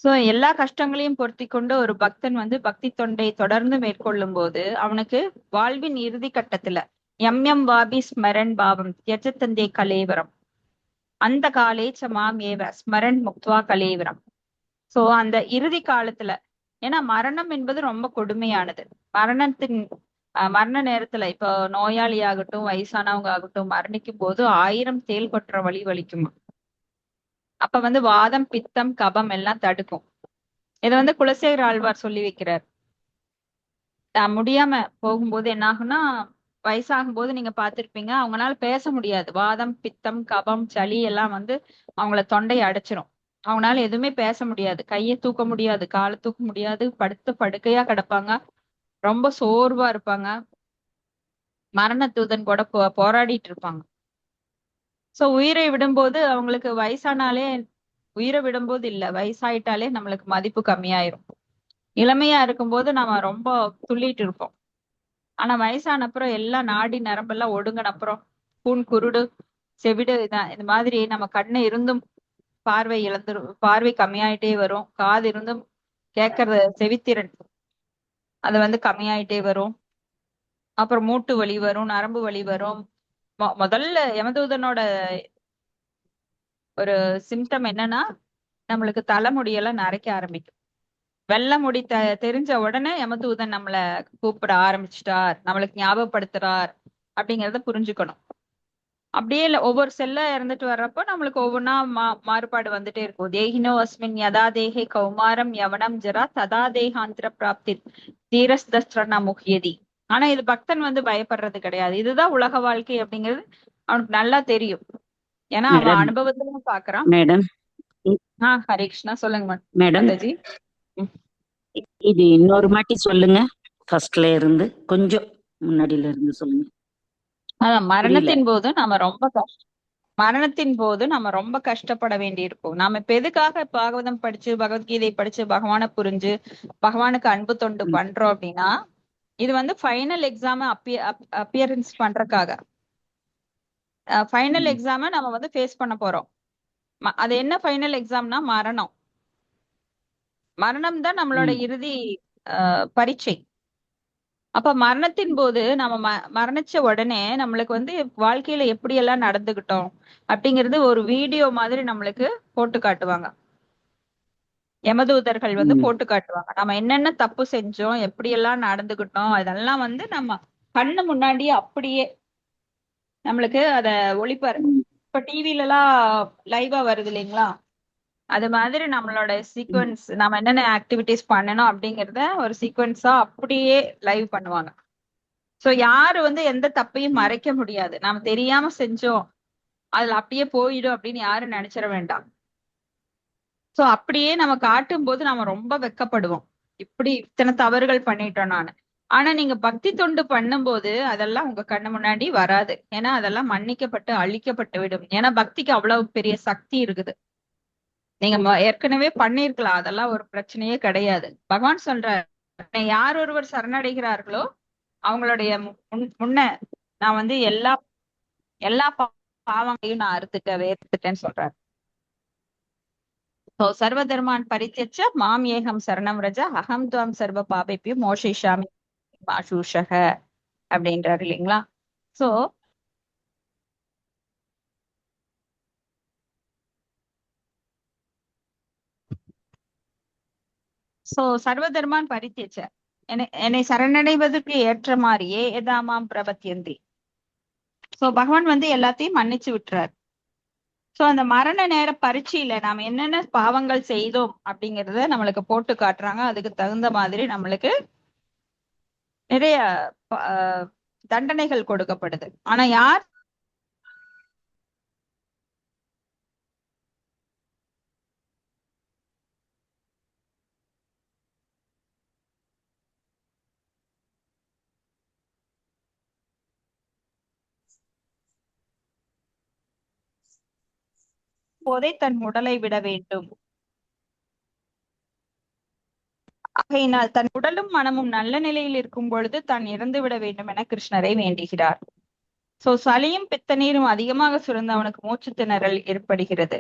சோ எல்லா கஷ்டங்களையும் பொருத்தி கொண்டு ஒரு பக்தன் பக்தி தொண்டை தொடர்ந்து மேற்கொள்ளும் போது அவனுக்கு வாழ்வின் இறுதி கட்டத்துல வாபி ஸ்மரன் பாவம் தியஜத்தந்தே கலேவரம் அந்த காலே சமாம் ஏவ ஸ்மரன் முக்துவா கலேவரம். சோ அந்த இறுதி காலத்துல, ஏன்னா மரணம் என்பது ரொம்ப கொடுமையானது. மரண நேரத்துல இப்போ நோயாளி ஆகட்டும், வயசானவங்க ஆகட்டும், மரணிக்கும் போது 1000 தேள் கொட்டுற வலி வலிக்குமா. அப்ப வந்து வாதம், பித்தம், கபம் எல்லாம் தடுக்கும். இதை வந்து குலசேகர ஆழ்வார் சொல்லி வைக்கிறார். முடியாம போகும்போது என்ன ஆகும்னா, வயசாகும் போது நீங்க பார்த்திருப்பீங்க, அவங்களால பேச முடியாது. வாதம், பித்தம், கபம், சளி எல்லாம் வந்து அவங்கள தொண்டையை அடைச்சிரும். அவங்களால எதுவுமே பேச முடியாது, கையை தூக்க முடியாது, காலை தூக்க முடியாது, படுத்த படுக்கையா கிடப்பாங்க, ரொம்ப சோர்வா இருப்பாங்க, மரண தூதன் கூட போராடிட்டு இருப்பாங்க. சோ உயிரை விடும்போது அவங்களுக்கு வயசானாலே, உயிரை விடும்போது இல்ல, வயசாயிட்டாலே நம்மளுக்கு மதிப்பு கம்மியாயிரும். இளமையா இருக்கும்போது நம்ம ரொம்ப துள்ளிட்டு இருப்போம். ஆனா வயசான அப்புறம் எல்லாம் நாடி நரம்பெல்லாம் ஒடுங்கின அப்புறம் கூன் குருடு செவிடு இந்த மாதிரி நம்ம கண்ணு இருந்தும் பார்வை பார்வை கம்மியாயிட்டே வரும். காது இருந்தும் கேட்கறது செவித்திறன் அது வந்து கம்மியாயிட்டே வரும். அப்புறம் மூட்டு வலி வரும், நரம்பு வலி வரும். முதல்ல யமதூதனோட ஒரு சிம்டம் என்னன்னா, நம்மளுக்கு தலைமுடியெல்லாம் நரைக்க ஆரம்பிக்கும். வெள்ளை முடி தெரிஞ்ச உடனே யமதூதன் நம்மள கூப்பிட ஆரம்பிச்சிட்டார், நம்மளுக்கு ஞாபகப்படுத்துறார் அப்படிங்கறத புரிஞ்சுக்கணும். அப்படியே இல்ல, ஒவ்வொரு செல்ல இறந்துட்டு வர்றப்போ நம்மளுக்கு ஒவ்வொன்னா மாறுபாடு வந்துட்டே இருக்கும். தேகினோ அஸ்மின் யதா தேகே கௌமாரம் யவனம் ஜரா ததா தேகாந்திர பிராப்தி தீரஸ்தஸ்திரண முஹ்யதி. ஆனா இது பக்தன் வந்து பயப்படுறது கிடையாது. இதுதான் உலக வாழ்க்கை அப்படிங்கிறது அவனுக்கு நல்லா தெரியும். ஏன்னா அவன் மேடம் அனுபவத்துல பாக்குறான். மேடம் ஹரே கிருஷ்ணா. சொல்லுங்க மேடம், மாதாஜி. இது இன்னொரு மாட்டி சொல்லுங்க. ஃபர்ஸ்ட்ல இருந்து கொஞ்சம் முன்னாடில இருந்து சொல்லுங்க. அதான் புரியல. மரணத்தின் போது நம்ம ரொம்ப கஷ்டப்பட வேண்டி இருக்கும். நாம இப்ப எதுக்காக பாகவதம் படிச்சு, பகவத்கீதை படிச்சு, பகவானை புரிஞ்சு, பகவானுக்கு அன்பு தொண்டு பண்றோம் அப்படின்னா, இது வந்து ஃபைனல் எக்ஸாம் அப்பியரன்ஸ் பண்றதுக்காக. ஃபைனல் எக்ஸாம நம்ம வந்து ஃபேஸ் பண்ண போறோம். அது என்ன ஃபைனல் எக்ஸாம்னா மரணம். மரணம் தான் நம்மளோட இறுதி பரீட்சை. அப்ப மரணத்தின் போது நம்ம மரணிச்ச உடனே நம்மளுக்கு வந்து வாழ்க்கையில எப்படி எல்லாம் நடந்துகிட்டோம் அப்படிங்கிறது ஒரு வீடியோ மாதிரி நம்மளுக்கு போட்டு காட்டுவாங்க. யமதூதர்கள் வந்து போட்டு காட்டுவாங்க, நம்ம என்னென்ன தப்பு செஞ்சோம், எப்படி எல்லாம் நடந்துகிட்டோம், அதெல்லாம் வந்து நம்ம கண்ணு முன்னாடியே அப்படியே நம்மளுக்கு அத ஒளிபரப்பு. இப்ப டிவில எல்லாம் லைவா வருது இல்லைங்களா, அது மாதிரி நம்மளோட சீக்வன்ஸ், நம்ம என்னென்ன ஆக்டிவிட்டிஸ் பண்ணணும் அப்படிங்கறத ஒரு சீக்வன்ஸா அப்படியே லைவ் பண்ணுவாங்க. சோ யாரு வந்து எந்த தப்பையும் மறைக்க முடியாது. நாம தெரியாம செஞ்சோம், அதுல அப்படியே போயிடும் அப்படின்னு யாரும் நினைச்சிட வேண்டாம். சோ அப்படியே நம்ம காட்டும் போது நம்ம ரொம்ப வெட்கப்படுவோம், இப்படி இத்தனை தவறுகள் பண்ணிட்டோம் நானு. ஆனா நீங்க பக்தி தொண்டு பண்ணும்போது அதெல்லாம் உங்க கண்ணு முன்னாடி வராது. ஏன்னா அதெல்லாம் மன்னிக்கப்பட்டு அழிக்கப்பட்டு விடும். ஏன்னா பக்திக்கு அவ்வளவு பெரிய சக்தி இருக்குது. நீங்க ஏற்கனவே பண்ணிருக்கலாம், அதெல்லாம் ஒரு பிரச்சனையே கிடையாது. பகவான் சொல்றார், யார் ஒருவர் சரணடைகிறார்களோ அவங்களுடைய முன்ன நான் வந்து எல்லா பாவங்களையும் நான் வேர்த்துட்டேன்னு சொல்றாரு. சர்வ தர்மான் பரித்யஜ்ய மாம் ஏகம் சரணம் ரஜ அகம் துவம் சர்வ பாபேபியோ மோஷயிஷாமி மாஷூஷக அப்படின்றாரு இல்லைங்களா. சோ சர்வ தர்மான் பரித்யஜ, என்னை சரணடைவதற்கு ஏற்ற மாதிரியே எதாமாம் பிரபத்தியந்தி. சோ பகவான் வந்து எல்லாத்தையும் மன்னிச்சு விட்டுறாரு. சோ அந்த மரண நேர பரீட்சையில நாம என்னென்ன பாவங்கள் செய்தோம் அப்படிங்கறத நம்மளுக்கு போட்டு காட்டுறாங்க. அதுக்கு தகுந்த மாதிரி நம்மளுக்கு நிறைய தண்டனைகள் கொடுக்கப்படுது. ஆனா யார் போதே தன் உடலை விட வேண்டும். ஆகையினால் தன் உடலும் மனமும் நல்ல நிலையில் இருக்கும் பொழுது தான் இறந்து விட வேண்டும் என கிருஷ்ணரை வேண்டுகிறார். சோ சளியும் பித்த நீரும் அதிகமாக சுரந்து அவனுக்கு மூச்சு திணறல் ஏற்படுகிறது,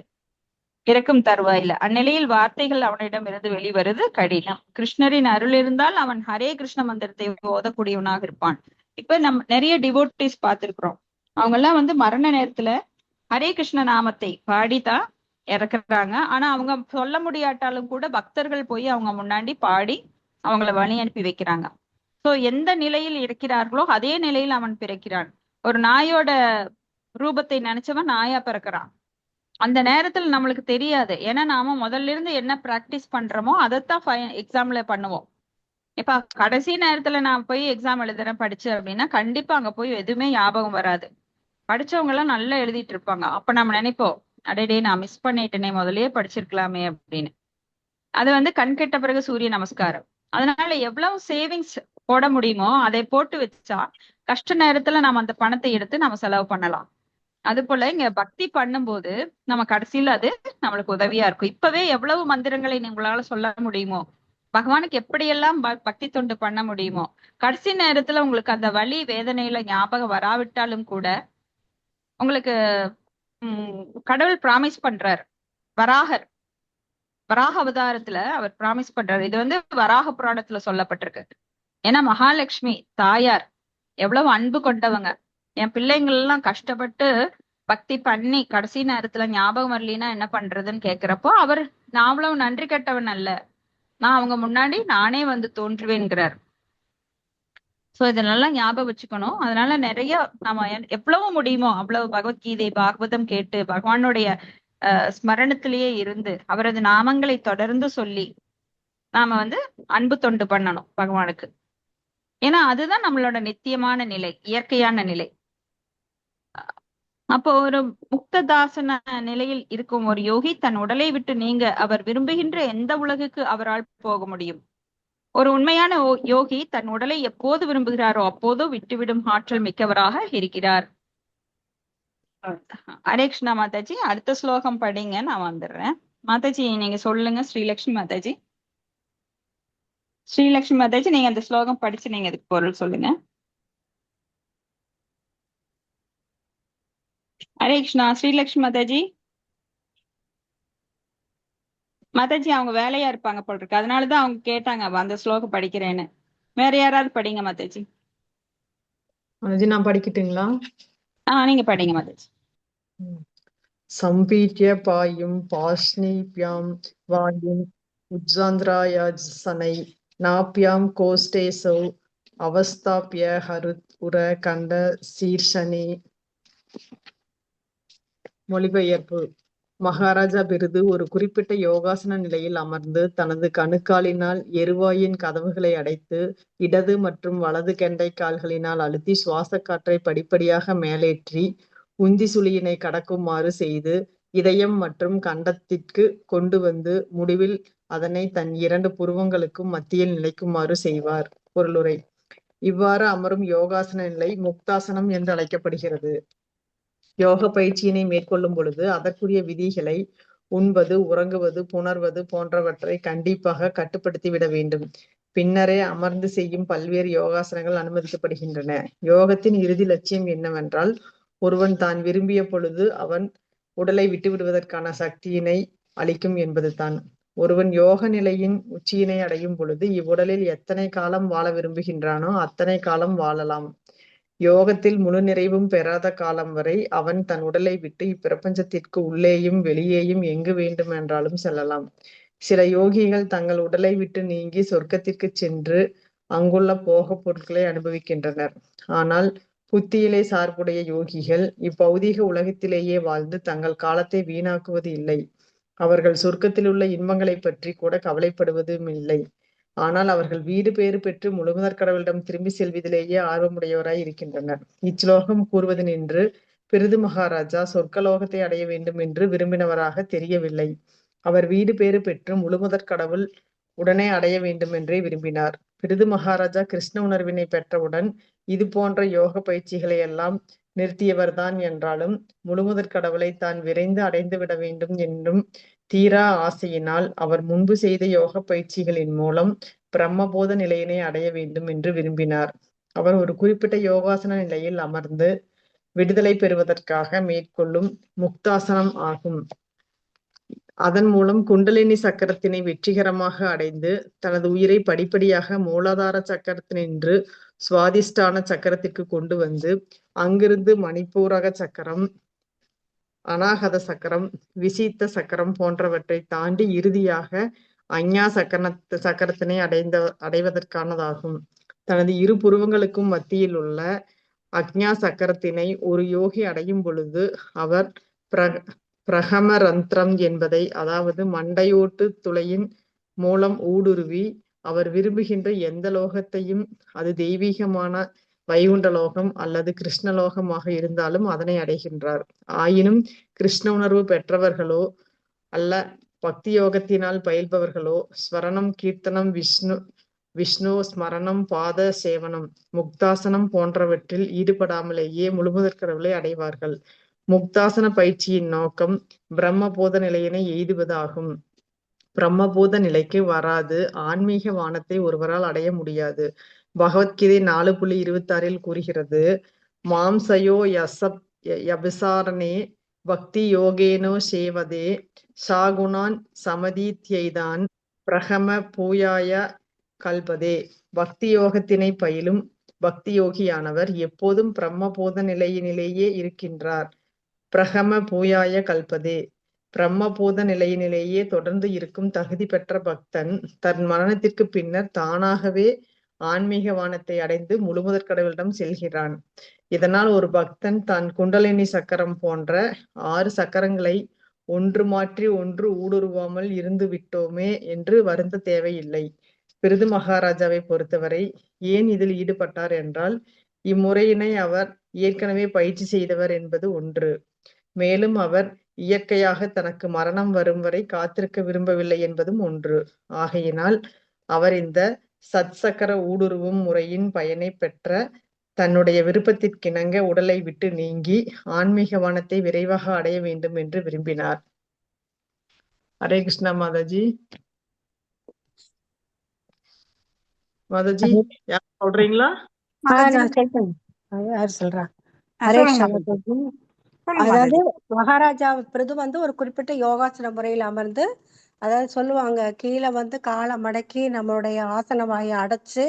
இறக்கும் தருவாயில. அந்நிலையில் வார்த்தைகள் அவனிடம் இருந்து வெளிவருது கடினம். கிருஷ்ணரின் அருள் இருந்தால் அவன் ஹரே கிருஷ்ண மந்திரத்தை ஓதக்கூடியவனாக இருப்பான். இப்ப நம்ம நிறைய டிவோட்டிஸ் பார்த்திருக்கிறோம், அவங்க எல்லாம் வந்து மரண நேரத்துல ஹரே கிருஷ்ண நாமத்தை பாடிதான் இறக்குறாங்க. ஆனா அவங்க சொல்ல முடியாட்டாலும் கூட பக்தர்கள் போய் அவங்க முன்னாடி பாடி அவங்கள வழி அனுப்பி வைக்கிறாங்க. சோ எந்த நிலையில் இருக்கிறார்களோ அதே நிலையில் அவன் பிறக்கிறான். ஒரு நாயோட ரூபத்தை நினைச்சவன் நாயா பிறக்கிறான். அந்த நேரத்துல நம்மளுக்கு தெரியாது, ஏன்னா நாம முதல்ல இருந்து என்ன பிராக்டிஸ் பண்றோமோ அதைத்தான் எக்ஸாம்ல பண்ணுவோம். இப்ப கடைசி நேரத்துல நான் போய் எக்ஸாம் எழுதுறேன் படிச்சு அப்படின்னா கண்டிப்பா அங்க போய் எதுவுமே ஞாபகம் வராது. படிச்சவங்க எல்லாம் நல்லா எழுதிட்டு இருப்பாங்க. அப்ப நம்ம நினைப்போம், அடடே நான் மிஸ் பண்ணிட்டேனே, முதல்லயே படிச்சிருக்கலாமே அப்படின்னு. அது கண் கெட்ட பிறகு சூரிய நமஸ்காரம். அதனால எவ்வளவு சேவிங்ஸ் போட முடியுமோ அதை போட்டு வச்சா கஷ்ட நேரத்துல நம்ம அந்த பணத்தை எடுத்து நம்ம செலவு பண்ணலாம். அது போல இங்க பக்தி பண்ணும்போது நம்ம கடைசியில அது நம்மளுக்கு உதவியா இருக்கும். இப்பவே எவ்வளவு மந்திரங்களை உங்களால சொல்ல முடியுமோ, பகவானுக்கு எப்படியெல்லாம் பக்தி தொண்டு பண்ண முடியுமோ, கடைசி நேரத்துல உங்களுக்கு அந்த வலி வேதனையில ஞாபகம் வராவிட்டாலும் கூட உங்களுக்கு கடவுள் பிராமிஸ் பண்றாரு. வராக அவதாரத்துல அவர் பிராமிஸ் பண்றாரு. இது வராக புராணத்துல சொல்லப்பட்டிருக்கு. ஏன்னா மகாலட்சுமி தாயார் எவ்வளவு அன்பு கொண்டவங்க. என் பிள்ளைங்கள் எல்லாம் கஷ்டப்பட்டு பக்தி பண்ணி கடைசி நேரத்துல ஞாபகம் வரலினா என்ன பண்றதுன்னு கேக்குறப்போ அவர், நான் அவ்வளவு நன்றி கெட்டவன் அல்ல, நான் அவங்க முன்னாடி நானே தோன்றுவேன்கிறார். சோ இதெல்லாம் ஞாபகம் வச்சுக்கணும். அதனால நிறைய நம்ம எவ்வளவு முடியுமோ அவ்வளவு பகவத்கீதை பாகவதம் கேட்டு பகவானுடைய ஸ்மரணத்திலேயே இருந்து அவரது நாமங்களை தொடர்ந்து சொல்லி நாம அன்பு தொண்டு பண்ணணும் பகவானுக்கு. ஏன்னா அதுதான் நம்மளோட நித்தியமான நிலை, இயற்கையான நிலை. அப்போ ஒரு முக்ததாசன நிலையில் இருக்கும் ஒரு யோகி தன் உடலை விட்டு நீங்க அவர் விரும்புகின்ற எந்த உலகுக்கு அவரால் போக முடியும். ஒரு உண்மையான யோகி தன் உடலை எப்போது விரும்புகிறாரோ அப்போதோ விட்டுவிடும் ஆற்றல் மிக்கவராக இருக்கிறார். ஹரே கிருஷ்ணா மாதாஜி. அடுத்த ஸ்லோகம் படிங்க, நான் வந்துடுறேன். மாதாஜி நீங்க சொல்லுங்க. ஸ்ரீலக்ஷ்மி மாதாஜி, ஸ்ரீலக்ஷ்மி மாதாஜி நீங்க அந்த ஸ்லோகம் படிச்சு நீங்க அதுக்கு பொருள் சொல்லுங்க. ஹரே கிருஷ்ணா. ஸ்ரீலக்ஷ்மி மாதாஜி. மாதாஜி அவங்க வேலையா இருப்பாங்க போல் இருக்கு, அதனாலதான் அவங்க கேட்டாங்க அந்த ஸ்லோகம் படிக்கிறேன்னு. வேற யாராவது படிங்க மாதாஜி. நான் படிக்கட்டுங்களா? நீங்க படிங்க மாதாஜி. சம்பீட்ய பாயும் பாஷ்ணிப்யாம் வாயும் உஜ்ஜாந்திராயசனை நாப்யாம் கோஷ்டேசௌ அவஸ்தாப்ய ஹருத் உர கண்ட சீர்ஷனி. மொழிபெயர்ப்பு. மகாராஜா பிருது ஒரு குறிப்பிட்ட யோகாசன நிலையில் அமர்ந்து தனது கணுக்காலினால் எருவாயின் கதவுகளை அடைத்து இடது மற்றும் வலது கெண்டை கால்களினால் அழுத்தி சுவாச காற்றை படிப்படியாக மேலேற்றி உந்தி சுழியினை கடக்குமாறு செய்து இதயம் மற்றும் கண்டத்திற்கு கொண்டு வந்து முடிவில் அதனை தன் 2 புருவங்களுக்கும் மத்தியில் நிலைக்குமாறு செய்வார். பொருளுரை. இவ்வாறு அமரும் யோகாசன நிலை முக்தாசனம் என்று அழைக்கப்படுகிறது. யோக பயிற்சியினை மேற்கொள்ளும் பொழுது அதற்குரிய விதிகளை உண்பது, உறங்குவது, புணர்வது போன்றவற்றை கண்டிப்பாக கட்டுப்படுத்தி விட வேண்டும். பின்னரே அமர்ந்து செய்யும் பல்வேறு யோகாசனங்கள் அனுமதிக்கப்படுகின்றன. யோகத்தின் இறுதி லட்சியம் என்னவென்றால் ஒருவன் தான் விரும்பிய பொழுது அவன் உடலை விட்டுவிடுவதற்கான சக்தியினை அளிக்கும் என்பதுதான். ஒருவன் யோக நிலையின் உச்சியினை அடையும் பொழுது இவ்வுடலில் எத்தனை காலம் வாழ விரும்புகின்றானோ அத்தனை காலம் வாழலாம். யோகத்தில் முழு நிறைவும் பெறாத காலம் வரை அவன் தன் உடலை விட்டு இப்பிரபஞ்சத்திற்கு உள்ளேயும் வெளியேயும் எங்கு வேண்டுமென்றாலும் செல்லலாம். சில யோகிகள் தங்கள் உடலை விட்டு நீங்கி சொர்க்கத்திற்கு சென்று அங்குள்ள போக பொருட்களை அனுபவிக்கின்றனர். ஆனால் புத்தியிலே சார்புடைய யோகிகள் இப்பௌதீக உலகத்திலேயே வாழ்ந்து தங்கள் காலத்தை வீணாக்குவது இல்லை. அவர்கள் சொர்க்கத்தில் உள்ள இன்பங்களை பற்றி கூட கவலைப்படுவதும் இல்லை. ஆனால் அவர்கள் வீடு பேறு பெற்று முழுமுதற் கடவுளிடம் திரும்பி செல்வதிலேயே ஆர்வமுடையவராய் இருக்கின்றனர். இச்லோகம் கூறுவது நின்று பிருது மகாராஜா சொர்க்கலோகத்தை அடைய வேண்டும் என்று விரும்பினவராக தெரியவில்லை. அவர் வீடு பேறு பெற்று முழுமுதற் கடவுள் உடனே அடைய வேண்டும் என்றே விரும்பினார். பிருது மகாராஜா கிருஷ்ண உணர்வினை பெற்றவுடன் இது போன்ற யோக பயிற்சிகளை எல்லாம் நிறுத்தியவர்தான் என்றாலும் முழுமுதற் கடவுளை தான் விரைந்து அடைந்து விட வேண்டும் என்றும் தீரா ஆசையினால் அவர் முன்பு செய்த யோக பயிற்சிகளின் மூலம் பிரம்மபோத நிலையினை அடைய வேண்டும் என்று விரும்பினார். அவர் ஒரு குறிப்பிட்ட யோகாசன நிலையில் அமர்ந்து விடுதலை பெறுவதற்காக மேற்கொள்ளும் முக்தாசனம் ஆகும். அதன் மூலம் குண்டலினி சக்கரத்தினை வெற்றிகரமாக அடைந்து தனது உயிரை படிப்படியாக மூலாதார சக்கரத்தினின்று சுவாதிஷ்டான சக்கரத்திற்கு கொண்டு வந்து அங்கிருந்து மணிப்பூரக சக்கரம், அநாகத சக்கரம், விசித்த சக்கரம் போன்றவற்றை தாண்டி இறுதியாக அஞ்ஞா சக்கரத்தினை அடைவதற்கானதாகும். தனது இரு புருவங்களுக்கும் மத்தியில் உள்ள அக்ஞா சக்கரத்தினை ஒரு யோகி அடையும் பொழுது அவர் பிரகமரந்திரம் என்பதை, அதாவது மண்டையோட்டு துளையின் மூலம் ஊடுருவி அவர் விரும்புகின்ற எந்த லோகத்தையும், அது தெய்வீகமான வைகுண்ட லோகம் அல்லது கிருஷ்ணலோகமாக இருந்தாலும் அதனை அடைகின்றார். ஆயினும் கிருஷ்ண உணர்வு பெற்றவர்களோ அல்ல பக்தி யோகத்தினால் பயில்பவர்களோ ஸ்வரணம், கீர்த்தனம், விஷ்ணு ஸ்மரணம், பாத சேவனம், முக்தாசனம் போன்றவற்றில் ஈடுபடாமலேயே முழுமுதற் கடவுளை அடைவார்கள். முக்தாசன பயிற்சியின் நோக்கம் பிரம்மபோத நிலையினை எய்துவதாகும். பிரம்மபூத நிலைக்கு வராது ஆன்மீக வானத்தை ஒருவரால் அடைய முடியாது. பகவத்கீதை 4.26 கூறுகிறது, மாம்சயோ யபிசாரணே பக்தி யோகேனோ சேவதே ஷாகுணான் சமதீத்யைதான் பிரகம பூயாய கல்பதே. பக்தி யோகத்தினை பயிலும் பக்தி யோகியானவர் எப்போதும் பிரம்மபோத நிலையினிலேயே இருக்கின்றார். பிரகம பூயாய கல்பதே. பிரம்மபூத நிலையினிலேயே தொடர்ந்து இருக்கும் தகுதி பெற்ற பக்தன் தன் மரணத்திற்கு பின்னர் தானாகவே ஆன்மீக வானத்தை அடைந்து முழுமுதற் கடவுளிடம் செல்கிறான். இதனால் ஒரு பக்தன் தான் குண்டலினி சக்கரம் போன்ற 6 சக்கரங்களை ஒன்று மாற்றி ஒன்று ஊடுருவாமல் இருந்து விட்டோமே என்று வருந்த தேவையில்லை. பிருது மகாராஜாவை பொறுத்தவரை ஏன் இதில் ஈடுபட்டார் என்றால், இம்முறையினை அவர் ஏற்கனவே பயிற்சி செய்தவர் என்பது ஒன்று. மேலும் அவர் இயற்கையாக தனக்கு மரணம் வரும் வரை காத்திருக்க விரும்பவில்லை என்பதும் ஒன்று. ஆகையினால் அவர் இந்த சத்சக்கர ஊடுருவும் முறையின் பயனை பெற்ற தன்னுடைய விருப்பத்திற்கிணங்க உடலை விட்டு நீங்கி ஆன்மீக வானத்தை விரைவாக அடைய வேண்டும் என்று விரும்பினார். ஹரே கிருஷ்ணா மாதாஜி. மாதாஜி யார் சொல்றீங்களா? நான் சொல்றேன். யார் சொல்றா? ஹரே கிருஷ்ணா. அதாவது மகாராஜா பிருது ஒரு குறிப்பிட்ட யோகாசன முறையில் அமர்ந்து, அதாவது சொல்லுவாங்க, கீழே காலை மடக்கி நம்மளுடைய ஆசன வாயை அடைச்சு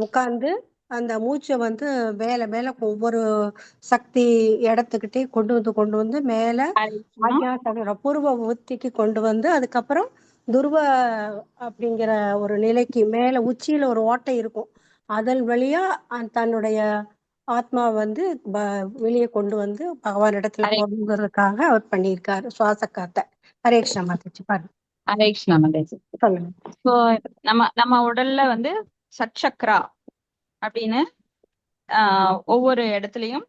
உட்கார்ந்து அந்த மூச்சை மேல மேல ஒவ்வொரு சக்தி இடத்துக்கிட்டே கொண்டு வந்து மேல பூர்வ புத்திக்கு கொண்டு வந்து, அதுக்கப்புறம் துருவ அப்படிங்கிற ஒரு நிலைக்கு மேல உச்சியில ஒரு ஓட்டை இருக்கும், அதன் வழியா தன்னுடைய ஆத்மா வெளியே கொண்டு வந்து பகவான் இடத்துல போகிறதுக்காக அவர் பண்ணியிருக்காரு சுவாச காத்த. ஹரே கிருஷ்ணா மாதாஜி. பாருங்க. ஹரே கிருஷ்ணா மாதாஜி. சொல்லுங்க. ஸோ நம்ம உடல்ல சட்சக்ரா அப்படின்னு ஒவ்வொரு இடத்துலயும்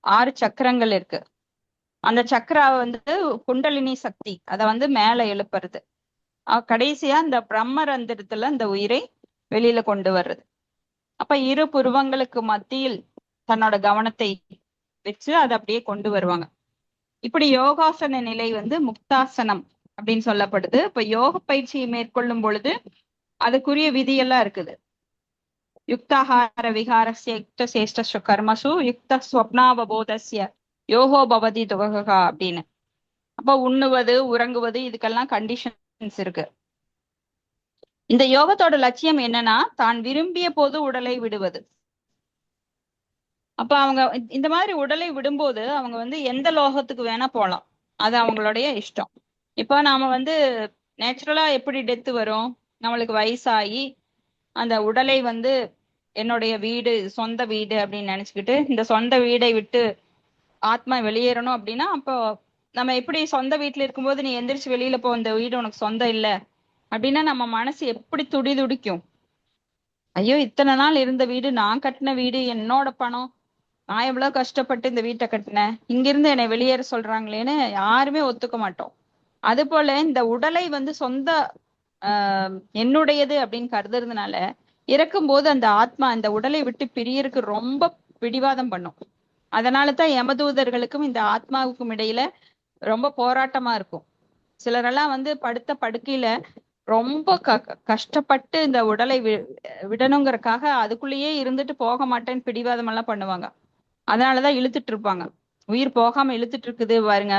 6 சக்கரங்கள் இருக்கு. அந்த சக்கரா குண்டலினி சக்தி அதை மேல எழுப்புறது, கடைசியா இந்த பிரம்மரந்திரத்துல இந்த உயிரை வெளியில கொண்டு வர்றது. அப்ப இரு புருவங்களுக்கு மத்தியில் தன்னோட கவனத்தை வச்சு அதை அப்படியே கொண்டு வருவாங்க. இப்படி யோகாசன நிலை முக்தாசனம் அப்படின்னு சொல்லப்படுது. இப்ப யோக பயிற்சியை மேற்கொள்ளும் பொழுது அதுக்குரிய விதியெல்லாம் இருக்குது. யுக்தாஹார விஹாரஸ்ய யுக்த சேஷ்ட கர்மசு யுக்த ஸ்வப்னாவபோதஸ்ய யோகோ பவதி துவகா அப்படின்னு. அப்ப உண்ணுவது, உறங்குவது, இதுக்கெல்லாம் கண்டிஷன்ஸ் இருக்கு. இந்த யோகத்தோட லட்சியம் என்னன்னா, தான் விரும்பிய போது உடலை விடுவது. அப்ப அவங்க இந்த மாதிரி உடலை விடும்போது அவங்க எந்த லோகத்துக்கு வேணா போகலாம், அது அவங்களுடைய இஷ்டம். இப்போ நாம நேச்சுரலா எப்படி டெத்து வரும், நம்மளுக்கு வயசாகி அந்த உடலை என்னுடைய வீடு, சொந்த வீடு அப்படின்னு நினைச்சுக்கிட்டு இந்த சொந்த வீடை விட்டு ஆத்மா வெளியேறணும் அப்படின்னா, அப்போ நம்ம எப்படி சொந்த வீட்டுல இருக்கும்போது நீ எந்திரிச்சு வெளியில போ, இந்த வீடு உனக்கு சொந்தம் இல்லை அப்படின்னா நம்ம மனசு எப்படி துடிதுடிக்கும். ஐயோ, இத்தனை நாள் இருந்த வீடு, நான் கட்டின வீடு, என்னோட பணம், நான் எவ்வளவு கஷ்டப்பட்டு இந்த வீட்டை கட்டினேன், இங்கிருந்து என்னை வெளியேற சொல்றாங்களேன்னு யாருமே ஒத்துக்க மாட்டோம். அது போல இந்த உடலை சொந்த என்னுடையது அப்படின்னு கருதுறதுனால இறக்கும்போது அந்த ஆத்மா இந்த உடலை விட்டு பிரியருக்கு ரொம்ப பிடிவாதம் பண்ணும். அதனாலதான் யமதூதர்களுக்கும் இந்த ஆத்மாவுக்கும் இடையில ரொம்ப போராட்டமா இருக்கும். சிலரெல்லாம் படுத்த படுக்கையில ரொம்ப கஷ்டப்பட்டு இந்த உடலை விடணுங்கிறதுக்காக அதுக்குள்ளேயே இருந்துட்டு போக மாட்டேன்னு பிடிவாதம் எல்லாம் பண்ணுவாங்க. அதனாலதான் இழுத்துட்டு இருப்பாங்க. உயிர் போகாம இழுத்துட்டு இருக்குது பாருங்க,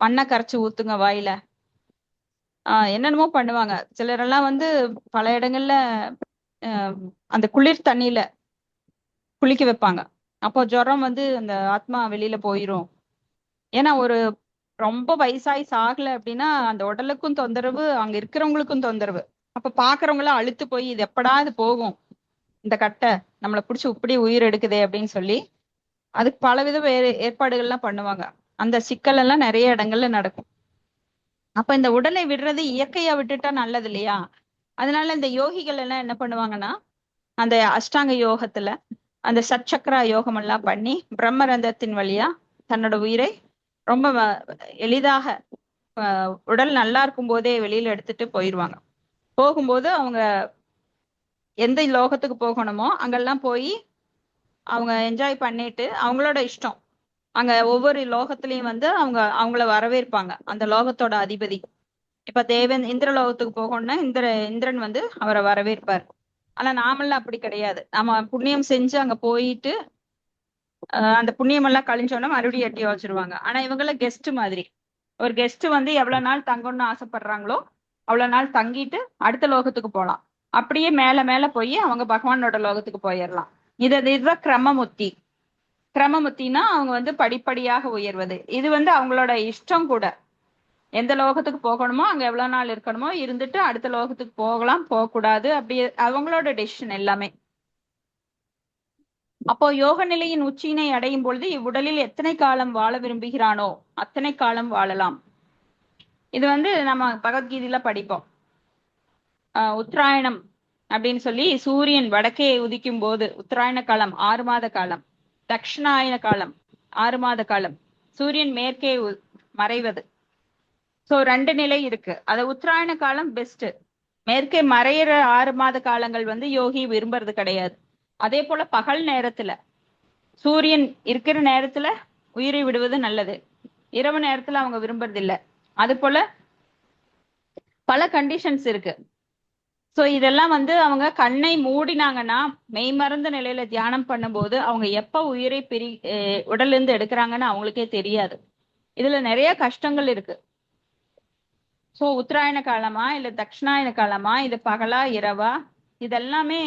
மண்ணை கரைச்சு ஊத்துங்க வாயில, என்னென்னமோ பண்ணுவாங்க. சிலரெல்லாம் பல இடங்கள்ல அந்த குளிர் தண்ணியில குளிக்க வைப்பாங்க. அப்போ ஜுரம் அந்த ஆத்மா வெளியில போயிரும். ஏன்னா ஒரு ரொம்ப வயசாகி சாகல அப்படின்னா அந்த உடலுக்கும் தொந்தரவு, அங்க இருக்கிறவங்களுக்கும் தொந்தரவு. அப்ப பாக்குறவங்க எல்லாம் அழுத்து போய் இது எப்படா இது போகும் இந்த கட்டை நம்மளை பிடிச்சி இப்படி உயிர் எடுக்குதே அப்படின்னு சொல்லி அதுக்கு பலவித ஏற்பாடுகள்லாம் பண்ணுவாங்க. அந்த சிக்கல் எல்லாம் நிறைய இடங்கள்ல நடக்கும். அப்ப இந்த உடலை விடுறது இயற்கையா விட்டுட்டா நல்லது இல்லையா? அதனால இந்த யோகிகள் எல்லாம் என்ன பண்ணுவாங்கன்னா, அந்த அஷ்டாங்க யோகத்துல அந்த சச்சக்கரா யோகம் எல்லாம் பண்ணி பிரம்மரந்தத்தின் வழியா தன்னோட உயிரை ரொம்ப எளிதாக உடல் நல்லா இருக்கும் போதே வெளியில எடுத்துட்டு போயிடுவாங்க. போகும்போது அவங்க எந்த லோகத்துக்கு போகணுமோ அங்கெல்லாம் போய் அவங்க என்ஜாய் பண்ணிட்டு அவங்களோட இஷ்டம். அங்க ஒவ்வொரு லோகத்திலயும் வந்து அவங்கள வரவேற்பாங்க அந்த லோகத்தோட அதிபதி. இப்ப இந்திர லோகத்துக்கு போகணும்னா இந்திரன் வந்து அவரை வரவேற்பார். ஆனா நாமெல்லாம் அப்படி கிடையாது. நம்ம புண்ணியம் செஞ்சு அங்க போயிட்டு அந்த புண்ணியம் எல்லாம் கழிஞ்சோன்னா மறுபடியும் எட்டி வச்சிருவாங்க. ஆனா இவங்கள கெஸ்ட் மாதிரி. ஒரு கெஸ்ட் வந்து எவ்வளவு நாள் தங்கணும்னு ஆசைப்படுறாங்களோ அவ்வளவு நாள் தங்கிட்டு அடுத்த லோகத்துக்கு போகலாம். அப்படியே மேல மேல போய் அவங்க பகவானோட லோகத்துக்கு போயிடலாம். இதுதான் கிரமமுத்தி. கிரமமுத்தினா அவங்க வந்து படிப்படியாக உயர்வது. இது வந்து அவங்களோட இஷ்டம் கூட. எந்த லோகத்துக்கு போகணுமோ அங்க எவ்வளவு நாள் இருக்கணுமோ இருந்துட்டு அடுத்த லோகத்துக்கு போகலாம், போகக்கூடாது, அப்படி அவங்களோட டெசிஷன் எல்லாமே. அப்போ யோக நிலையின் உச்சியினை அடையும் பொழுது இவ்வுடலில் எத்தனை காலம் வாழ விரும்புகிறானோ அத்தனை காலம் வாழலாம். இது வந்து நம்ம பகவத்கீதையில படிப்போம். உத்தராயணம் அப்படின்னு சொல்லி சூரியன் வடக்கே உதிக்கும் போது உத்தராயண காலம் 6 மாத காலம், தட்சிணாயன காலம் 6 மாத காலம், சூரியன் மேற்கே மறைவது. சோ 2 நிலை இருக்கு. அது உத்தராயண காலம் பெஸ்ட். மேற்கே மறையிற 6 மாத காலங்கள் வந்து யோகி விரும்புறது கிடையாது. அதே போல பகல் நேரத்துல சூரியன் இருக்கிற நேரத்துல உயிரை விடுவது நல்லது. இரவு நேரத்துல அவங்க விரும்புறது இல்லை. அது போல பல கண்டிஷன்ஸ் இருக்கு. சோ இதெல்லாம் வந்து அவங்க கண்ணை மூடினாங்கன்னா மெய்மறந்த நிலையில தியானம் பண்ணும்போது அவங்க எப்ப உயிரை உடல்ல இருந்து எடுக்கிறாங்கன்னு அவங்களுக்கே தெரியாது. இதுல நிறைய கஷ்டங்கள் இருக்கு. சோ உத்தராயண காலமா இல்ல தட்சிணாயன காலமா, இது பகலா இரவா, இதெல்லாமே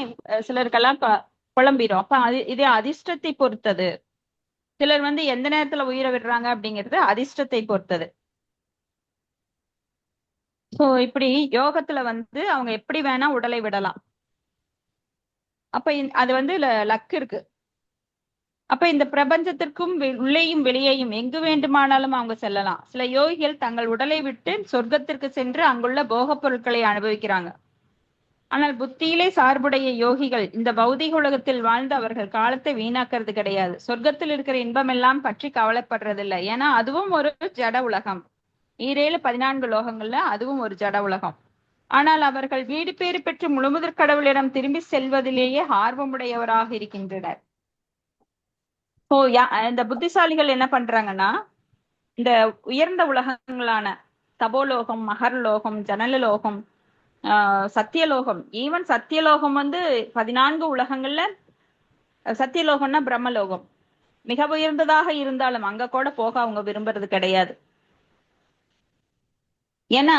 சிலருக்கெல்லாம் குழம்பிடும். அப்ப இது அதிர்ஷ்டத்தை பொறுத்தது. சிலர் வந்து எந்த நேரத்துல உயிரை விடுறாங்க அப்படிங்கிறது அதிர்ஷ்டத்தை பொறுத்தது. சோ இப்படி யோகத்துல வந்து அவங்க எப்படி வேணா உடலை விடலாம். அப்ப அது வந்து லக் இருக்கு. அப்ப இந்த பிரபஞ்சத்திற்கும் உள்ளேயும் வெளியேயும் எங்கு வேண்டுமானாலும் அவங்க செல்லலாம். சில யோகிகள் தங்கள் உடலை விட்டு சொர்க்கத்திற்கு சென்று அங்குள்ள போக பொருட்களை அனுபவிக்கிறாங்க. ஆனால் புத்தியிலே சார்புடைய யோகிகள் இந்த பௌதிக உலகத்தில் வாழ்ந்து அவர்கள் காலத்தை வீணாக்கிறது கிடையாது. சொர்க்கத்தில் இருக்கிற இன்பம் எல்லாம் பற்றி கவலைப்படுறதில்லை. ஏன்னா அதுவும் ஒரு ஜட உலகம். 14 லோகங்கள்ல அதுவும் ஒரு ஜட உலகம். ஆனால் அவர்கள் வீடு பேறு பெற்று முழுமுதற் கடவுளிடம் திரும்பி செல்வதிலேயே ஆர்வமுடையவராக இருக்கின்றனர். இந்த புத்திசாலிகள் என்ன பண்றாங்கன்னா, இந்த உயர்ந்த உலகங்களான தபோலோகம், மகர்லோகம், ஜனலலோகம், சத்தியலோகம், ஈவன் சத்தியலோகம் வந்து 14 உலகங்கள்ல சத்தியலோகம்னா பிரம்மலோகம் மிக உயர்ந்ததாக இருந்தாலும் அங்க கூட போக அவங்க விரும்புறது கிடையாது. ஏன்னா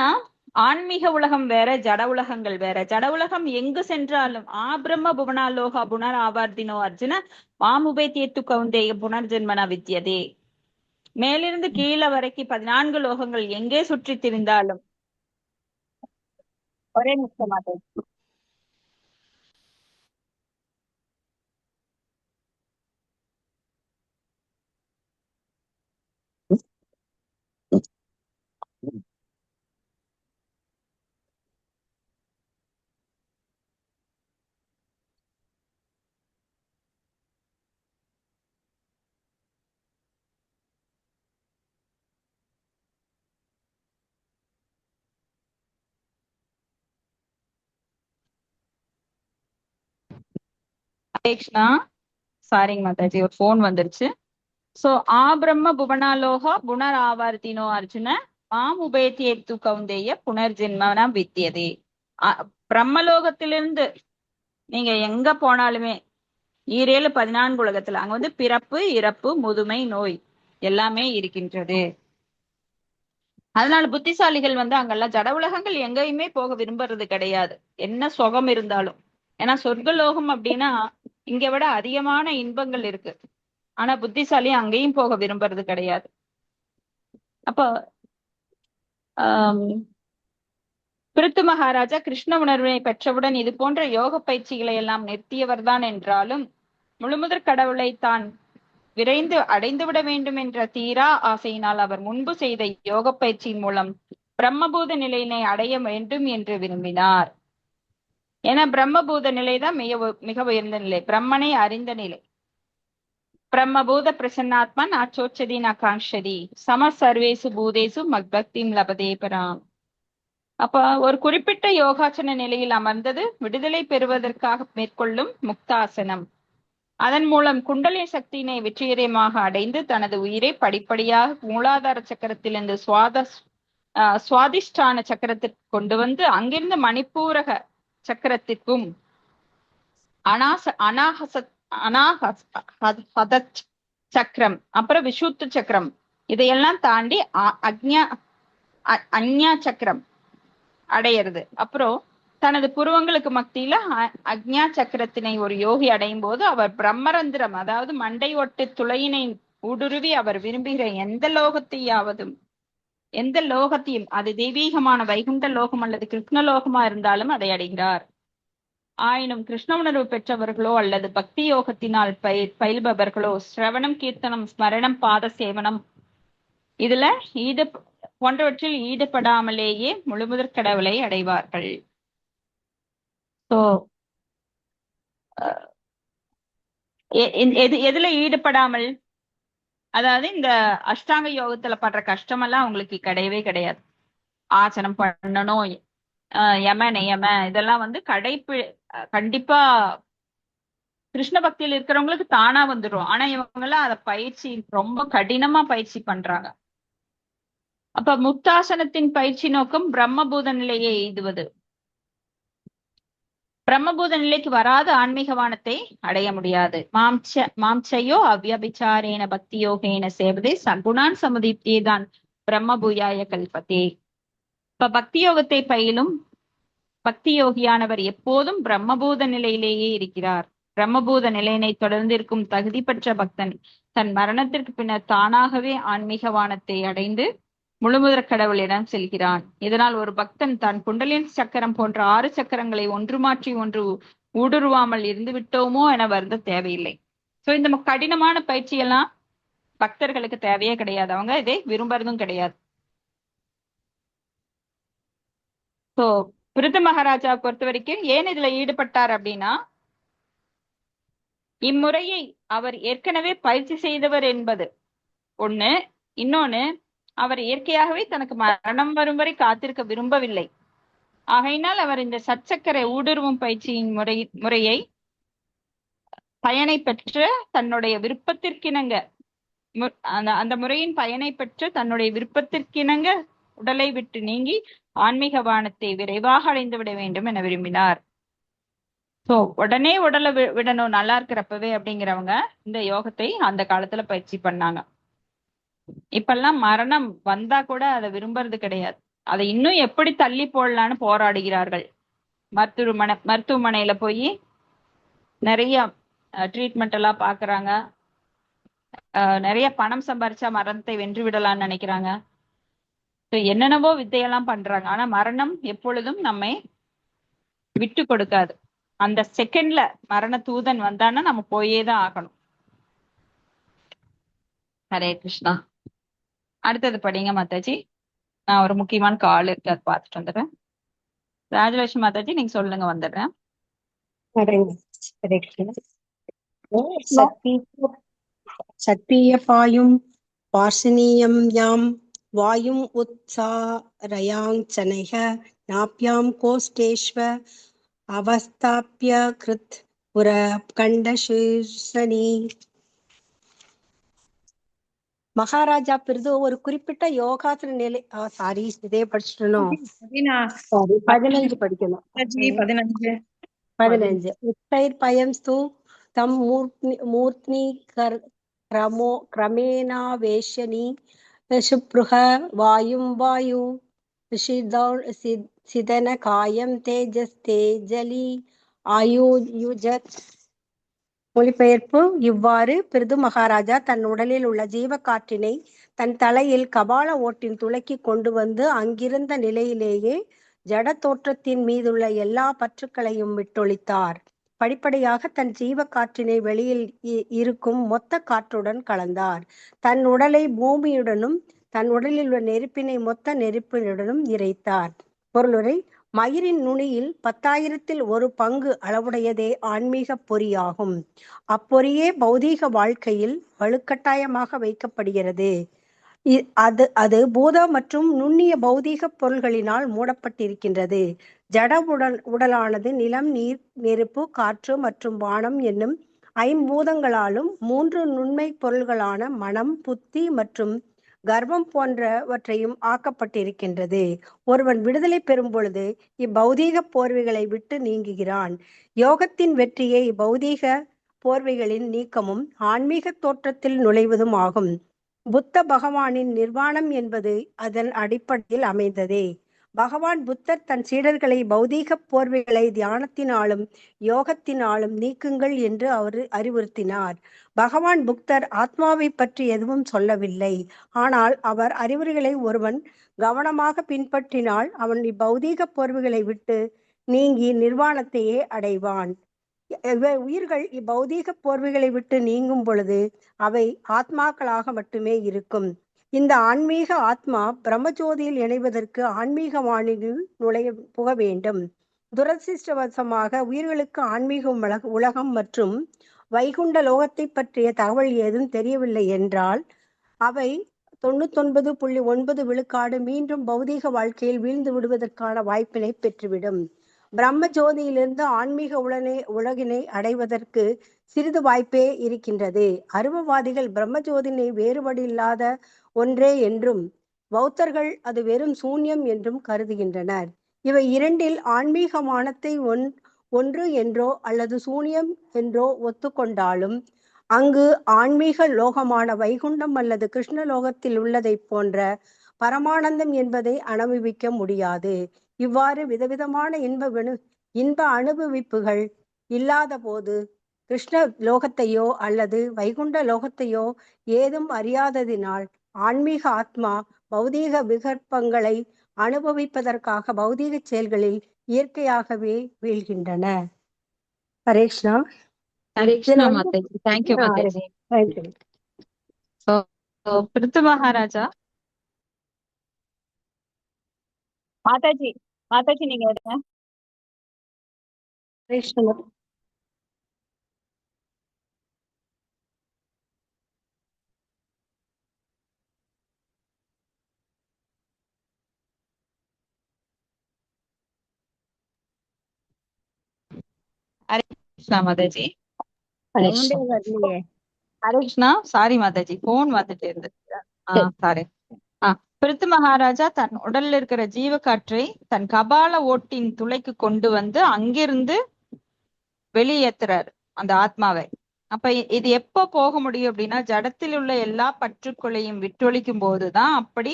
ஆன்மீக உலகம் வேற, ஜட உலகங்கள் வேற. ஜட உலகம் எங்கு சென்றாலும் பிரம்ம புவனாலோகா புனர் ஆவார்த்தினோ அர்ஜுன மாமுபை தீர்த்து கவுந்தேய புனர்ஜென்மனா வித்தியதே. மேலிருந்து கீழே வரைக்கும் 14 லோகங்கள் எங்கே சுற்றி திரிந்தாலும் ஒரே நிமிஷம். சாரிங்க மாதாஜி, ஒரு போன் வந்துருச்சு. சோ பிரம்ம புவனாலோகா புனர் ஆவர்த்தினோ அர்ஜுன மாம் உபேத்தியேத்து கவுந்தேய புனர்ஜென்மனா வித்தியதே. பிரம்மலோகத்திலிருந்து நீங்க எங்க போனாலுமே 14 உலகத்துல அங்க வந்து பிறப்பு, இறப்பு, முதுமை, நோய் எல்லாமே இருக்கின்றது. அதனால புத்திசாலிகள் வந்து அங்கெல்லாம் ஜட உலகங்கள் எங்கேயுமே போக விரும்புறது கிடையாது, என்ன சுகம் இருந்தாலும். ஏன்னா சொர்க்கலோகம் அப்படின்னா இங்க விட அதிகமான இன்பங்கள் இருக்கு. ஆனா புத்திசாலி அங்கேயும் போக விரும்புறது கிடையாது. அப்போ பிருத்து மகாராஜா கிருஷ்ண உணர்வினை பெற்றவுடன் இது போன்ற யோக பயிற்சிகளை எல்லாம் நிறுத்தியவர்தான் என்றாலும் முழுமுதற் கடவுளை தான் விரைந்து அடைந்துவிட வேண்டும் என்ற தீரா ஆசையினால் அவர் முன்பு செய்த யோக பயிற்சியின் மூலம் பிரம்மபூத நிலையினை அடைய வேண்டும் என்று விரும்பினார். ஏன்னா பிரம்மபூத நிலைதான் மிக உயர்ந்த நிலை, பிரம்மனை அறிந்த நிலை. பிரம்மபூத பிரசன்னாத்மன் ஆச்சோச்சதி நகாங்ஷதி சம சர்வேசு பூதேசு மக்பக்திம் லபதே பராம். அப்ப ஒரு குறிப்பிட்ட யோகாசன நிலையில் அமர்ந்தது விடுதலை பெறுவதற்காக மேற்கொள்ளும் முக்தாசனம். அதன் மூலம் குண்டலினி சக்தியினை வெற்றிகரமாக அடைந்து தனது உயிரை படிப்படியாக மூலாதார சக்கரத்திலிருந்து சுவாதிஷ்டான சக்கரத்திற்கு கொண்டு வந்து அங்கிருந்து மணிப்பூரக சக்கரத்திற்கும் அனாஹத சக்கரம் அப்புறம் விசுத்த சக்கரம் இதையெல்லாம் தாண்டி அஞ்ஞா சக்கரம் அடையிறது. அப்புறம் தனது புருவங்களுக்கு மத்தியில அக்ஞா சக்கரத்தினை ஒரு யோகி அடையும் போது அவர் பிரம்மரந்திரம், அதாவது மண்டை ஒட்டு துளையினை ஊடுருவி அவர் விரும்புகிற எந்த லோகத்தையும் அது தெய்வீகமான வைகுண்ட லோகம் அல்லது கிருஷ்ண லோகமா இருந்தாலும் அதை அடைகிறார். ஆயினும் கிருஷ்ண உணர்வு பெற்றவர்களோ அல்லது பக்தி யோகத்தினால் பயில்பவர்களோ சிரவணம், கீர்த்தனம், ஸ்மரணம், பாத சேவனம் இதுல போன்றவற்றில் ஈடுபடாமலேயே முழுமுதற் கடவுளை அடைவார்கள். எதுல ஈடுபடாமல், அதாவது இந்த அஷ்டாங்க யோகத்துல படுற கஷ்டமெல்லாம் அவங்களுக்கு கிடையவே கிடையாது. ஆசனம் பண்ணணும், யம நியம இதெல்லாம் வந்து கண்டிப்பா கிருஷ்ண பக்தியில் இருக்கிறவங்களுக்கு தானா வந்துடும். ஆனா இவங்கெல்லாம் அதை பயிற்சி ரொம்ப கடினமா பயிற்சி பண்றாங்க. அப்ப முக்தாசனத்தின் பயிற்சி நோக்கம் பிரம்மபூத நிலையை எய்துவது. பிரம்மபூத நிலைக்கு வராத ஆன்மீகவானத்தை அடைய முடியாது. மாம்சையோ அவ்யபிச்சாரேன பக்தி யோகேன சேவதே சகுணான் சமுதிப்தியேதான் பிரம்மபூயாய கல்பத்தே. இப்ப பக்தி யோகத்தை பயிலும் பக்தி யோகியானவர் எப்போதும் பிரம்மபூத நிலையிலேயே இருக்கிறார். பிரம்மபூத நிலையினை தொடர்ந்து இருக்கும் தகுதி பெற்ற பக்தன் தன் மரணத்திற்கு பின்னர் தானாகவே ஆன்மீகவானத்தை அடைந்து முழுமுதற் கடவுளிடம் செல்கிறான். இதனால் ஒரு பக்தன் தான் குண்டலினி சக்கரம் போன்ற 6 சக்கரங்களை ஒன்று மாற்றி ஒன்று ஊடுருவாமல் இருந்து விட்டோமோ என வருந்த தேவையில்லை. சோ இந்த கடினமான பயிற்சியெல்லாம் பக்தர்களுக்கு தேவையே கிடையாது, அவங்க இதை விரும்புறதும் கிடையாது. சோ பிருத்து மகாராஜா பொறுத்த வரைக்கும் ஏன் இதுல ஈடுபட்டார் அப்படின்னா, இம்முறையை அவர் ஏற்கனவே பயிற்சி செய்தவர் என்பது ஒண்ணு. இன்னொன்னு, அவர் இயற்கையாகவே தனக்கு மரணம் வரும் வரை காத்திருக்க விரும்பவில்லை. ஆகையினால் அவர் இந்த சச்சக்கரை ஊடுருவும் பயிற்சியின் முறையை பயனை பெற்று தன்னுடைய விருப்பத்திற்கிணங்க அந்த முறையின் பயனை பெற்று தன்னுடைய விருப்பத்திற்கிணங்க உடலை விட்டு நீங்கி ஆன்மீக வானத்தை விரைவாக அடைந்து விட வேண்டும் என விரும்பினார். சோ உடனே உடலை விடணும் நல்லா இருக்கிறப்பவே அப்படிங்கிறவங்க இந்த யோகத்தை அந்த காலத்துல பயிற்சி பண்ணாங்க. இப்பெல்லாம் மரணம் வந்தா கூட அதை விரும்புறது கிடையாது. அதை இன்னும் எப்படி தள்ளி போடலான்னு போராடுகிறார்கள். மருத்துவமனையில போய் நிறைய ட்ரீட்மெண்ட் எல்லாம் பாக்குறாங்க. நிறைய பணம் சம்பாரிச்சா மரணத்தை வென்று விடலாம்னு நினைக்கிறாங்க. என்னென்னவோ வித்தையெல்லாம் பண்றாங்க. ஆனா மரணம் எப்பொழுதும் நம்மை விட்டு கொடுக்காது. அந்த செகண்ட்ல மரண தூதன் வந்தான்னா நம்ம போயேதான் ஆகணும். ஹரே கிருஷ்ணா. அடுத்தது படிங்க மாதாஜி. நான் ஒரு முக்கியமான கால் இருக்கு, அதை பார்த்துட்டு வந்துடுறேன். ராஜலட்சுமி மாதாஜி நீங்க சொல்லுங்க, வந்துடுறேன். சத்பீயபாயும் பார்ஷனீயம் யாம் வாயும் உத்சாரயாஞ்சனைக நாப்யாம் கோஷ்டேஷ்வ அவஸ்தாப்ய கிருத் புர கண்டசீர்ஷனி. மகாராஜா பிருது ஒரு குறிப்பிட்ட யோகாசன நிலை இதே படிச்சுட்டணும். 15 படிக்கணும். 15 உத்தைர் பயம் ஸ்து தம் மூர்த்னி கிரமேணாவேஷனி சுப்ருஹ வாயும் வாயு சிதன காயம் தேஜஸ் தேஜலி ஆயுஜத். மொழிபெயர்ப்பு: இவ்வாறு பிருது மகாராஜா தன் உடலில் உள்ள ஜீவ காற்றினை தன் தலையில் கபால ஓட்டின் துளைக்கு கொண்டு வந்து அங்கிருந்த நிலையிலேயே ஜட தோற்றத்தின் மீதுள்ள எல்லா பற்றுக்களையும் விட்டொழித்தார். படிப்படியாக தன் ஜீவ காற்றினை வெளியில் இருக்கும் மொத்த காற்றுடன் கலந்தார். தன் உடலை பூமியுடனும் தன் உடலில் உள்ள நெருப்பினை மொத்த நெருப்பினுடனும் இறைத்தார். பொருளுரை: மயிரின் நுனியில் 10,000ல் 1 பங்கு அளவுடையதே ஆன்மீக பொறியாகும். அப்பொறியே பௌதீக வாழ்க்கையில் வலுக்கட்டாயமாக வைக்கப்படுகிறது. அது பூத மற்றும் நுண்ணிய பௌதீக பொருள்களினால் மூடப்பட்டிருக்கின்றது. ஜட உடலானது நிலம், நீர், நெருப்பு, காற்று மற்றும் வானம் என்னும் 5 பூதங்களாலும் 3 நுண்மை பொருள்களான மனம், புத்தி மற்றும் கர்வம் போன்றவற்றையும் ஆக்கப்பட்டிருக்கின்றது. ஒருவன் விடுதலை பெறும் பொழுது இப்பௌதீக போர்வைகளை விட்டு நீங்குகிறான். யோகத்தின் வெற்றியே இப்பௌதீக போர்வைகளின் நீக்கமும் ஆன்மீக தோற்றத்தில் நுழைவதும் ஆகும். புத்த பகவானின் நிர்வாணம் என்பது அதன் அடிப்படையில் அமைந்ததே. பகவான் புத்தர் தன் சீடர்களை பௌதீக போர்வைகளை தியானத்தினாலும் யோகத்தினாலும் நீக்குங்கள் என்று அவர் அறிவுறுத்தினார். பகவான் புத்தர் ஆத்மாவை பற்றி எதுவும் சொல்லவில்லை. ஆனால் அவர் அறிவுரைகளை ஒருவன் கவனமாக பின்பற்றினால் அவன் இப்பௌதீக போர்வைகளை விட்டு நீங்கி நிர்வாணத்தையே அடைவான். உயிர்கள் இப்பௌதீக போர்வைகளை விட்டு நீங்கும் பொழுது அவை ஆத்மாக்களாக மட்டுமே இருக்கும். இந்த ஆன்மீக ஆத்மா பிரம்மஜோதியில் இணைவதற்கு ஆன்மீக வானில் புக வேண்டும். துரதிர்ஷ்டவசமாக உயிர்களுக்கு ஆன்மீக உலகம் மற்றும் வைகுண்ட லோகத்தை பற்றிய தகவல் ஏதும் தெரியவில்லை என்றால் அவை 99.9 விழுக்காடு மீண்டும் பௌதீக வாழ்க்கையில் வீழ்ந்து விடுவதற்கான வாய்ப்பினை பெற்றுவிடும். பிரம்ம ஜோதியிலிருந்து ஆன்மீக உலகினை அடைவதற்கு சிறிது வாய்ப்பே இருக்கின்றது. அருவவாதிகள் பிரம்ம ஜோதினை வேறுபாடு இல்லாத ஒன்றே என்றும், பௌத்தர்கள் அது வெறும் சூன்யம் என்றும் கருதுகின்றனர். இவை இரண்டில் ஆன்மீக மானத்தை ஒன்று என்றோ அல்லது சூன்யம் என்றோ ஒத்துக்கொண்டாலும் அங்கு ஆன்மீக லோகமான வைகுண்டம் அல்லது கிருஷ்ணலோகத்தில் உள்ளதை போன்ற பரமானந்தம் என்பதை அனுபவிக்க முடியாது. இவ்வாறு விதவிதமான இன்ப அனுபவிப்புகள் இல்லாத போது கிருஷ்ண லோகத்தையோ அல்லது வைகுண்ட லோகத்தையோ ஏதும் அறியாததினால் ஆன்மீக ஆத்மா பௌதீக விகற்பங்களை அனுபவிப்பதற்காக பௌதீக செயல்களில் இயற்கையாகவே வீழ்கின்றன. ஹரே கிருஷ்ணா. ஹரே கிருஷ்ணா மாதாஜி. தேங்க்யூ மாதாஜி. பிருத்து மகாராஜா. மாதாஜி மாதாஜி நீங்க எடுங்க. ஹரே கிருஷ்ணா. ஹரே கிருஷ்ணா மாதாஜி. ஹரே கிருஷ்ணா. சாரி மாதாஜி, போன் வந்துட்டு இருந்துச்சு. சாரி. பிருத்து மகாராஜா தன் உடல்ல இருக்கிற ஜீவ காற்றை தன் கபால ஓட்டின் துளைக்கு கொண்டு வந்து அங்கிருந்து வெளியேற்றுறாரு அந்த ஆத்மாவை. அப்ப இது எப்ப போக முடியும் அப்படின்னா, ஜடத்தில் உள்ள எல்லா பற்றுக்கொலையும் விட்டொழிக்கும் போதுதான் அப்படி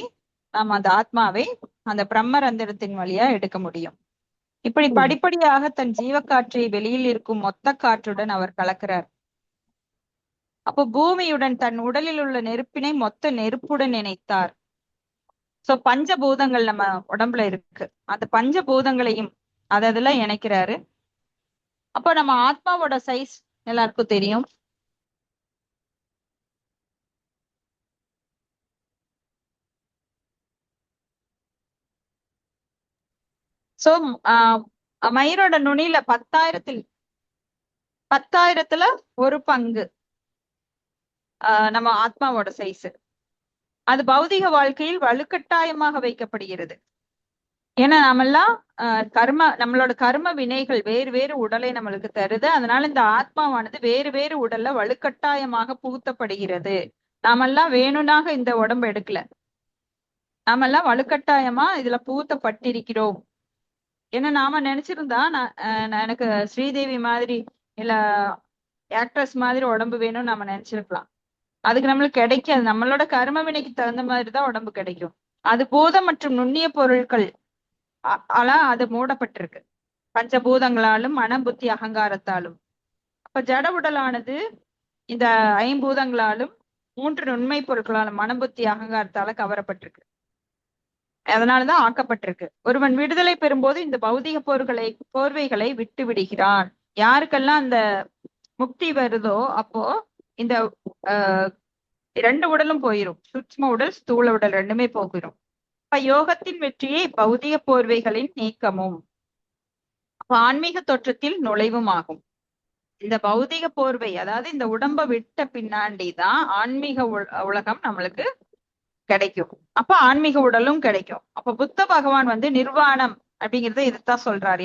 நாம் அந்த ஆத்மாவை அந்த பிரம்மரந்திரத்தின் வழியா எடுக்க முடியும். இப்படி படிப்படியாக தன் ஜீவக்காற்றை வெளியில் இருக்கும் மொத்த காற்றுடன் அவர் கலக்கிறார். அப்போ பூமியுடன் தன் உடலில் உள்ள நெருப்பினை மொத்த நெருப்புடன் இணைத்தார். சோ பஞ்சபூதங்கள் நம்ம உடம்புல இருக்கு, அந்த பஞ்சபூதங்களையும் அதெல்லாம் இணைக்கிறாரு. அப்போ நம்ம ஆத்மாவோட சைஸ் எல்லாருக்கும் தெரியும். சோ மயிரோட நுனியில 10,000த்துல 1 பங்கு நம்ம ஆத்மாவோட சைஸ். அது பௌதிக வாழ்க்கையில் வலுக்கட்டாயமாக வைக்கப்படுகிறது. ஏன்னா நம்மெல்லாம் நம்மளோட கர்ம வினைகள் வேறு வேறு உடலை நம்மளுக்கு தருது. அதனால இந்த ஆத்மாவானது வேறு வேறு உடல்ல வலுக்கட்டாயமாக புகுத்தப்படுகிறது. நாமெல்லாம் வேணும்னாக இந்த உடம்பு எடுக்கல, நாமெல்லாம் வலுக்கட்டாயமா இதுல புகுத்தப்பட்டிருக்கிறோம். ஏன்னா நாம நினைச்சிருந்தா எனக்கு ஸ்ரீதேவி மாதிரி இல்ல ஆக்ட்ரஸ் மாதிரி உடம்பு வேணும்னு நாம நினைச்சிருக்கலாம். அதுக்கு நம்மளுக்கு கிடைக்காது. நம்மளோட கர்ம வினைக்கு தகுந்த மாதிரிதான் உடம்பு கிடைக்கும். அது பூதம் மற்றும் நுண்ணிய பொருட்கள் அது மூடப்பட்டிருக்கு, பஞ்சபூதங்களாலும் மனம், புத்தி, அகங்காரத்தாலும். அப்ப ஜட உடலானது இந்த 5 பூதங்களாலும் 3 நுண்மை பொருட்களாலும் மனம், புத்தி, அகங்காரத்தால கவரப்பட்டிருக்கு. அதனாலதான் ஆக்கப்பட்டிருக்கு. ஒருவன் விடுதலை பெறும்போது இந்த பௌதிக போர்வைகளை விட்டு விடுகிறான். யாருக்கெல்லாம் அந்த முக்தி வருதோ அப்போ இந்த ஆஹ் 2 உடலும் போயிரும். சூட்சும உடல், ஸ்தூல உடல் ரெண்டுமே போயிரும். இப்ப யோகத்தின் வெற்றியே பௌதிக போர்வைகளின் நீக்கமும் அப்ப ஆன்மீக தோற்றத்தில் நுழைவும் ஆகும். இந்த பௌதிக போர்வை, அதாவது இந்த உடம்ப விட்ட பின்னாடிதான் ஆன்மீக உலகம் நம்மளுக்கு கிடைக்கும். அப்ப ஆன்மீக உடலும் கிடைக்கும். அப்ப புத்த பகவான் வந்து நிர்வாணம் அப்படிங்கறத இதுதான் சொல்றாரு.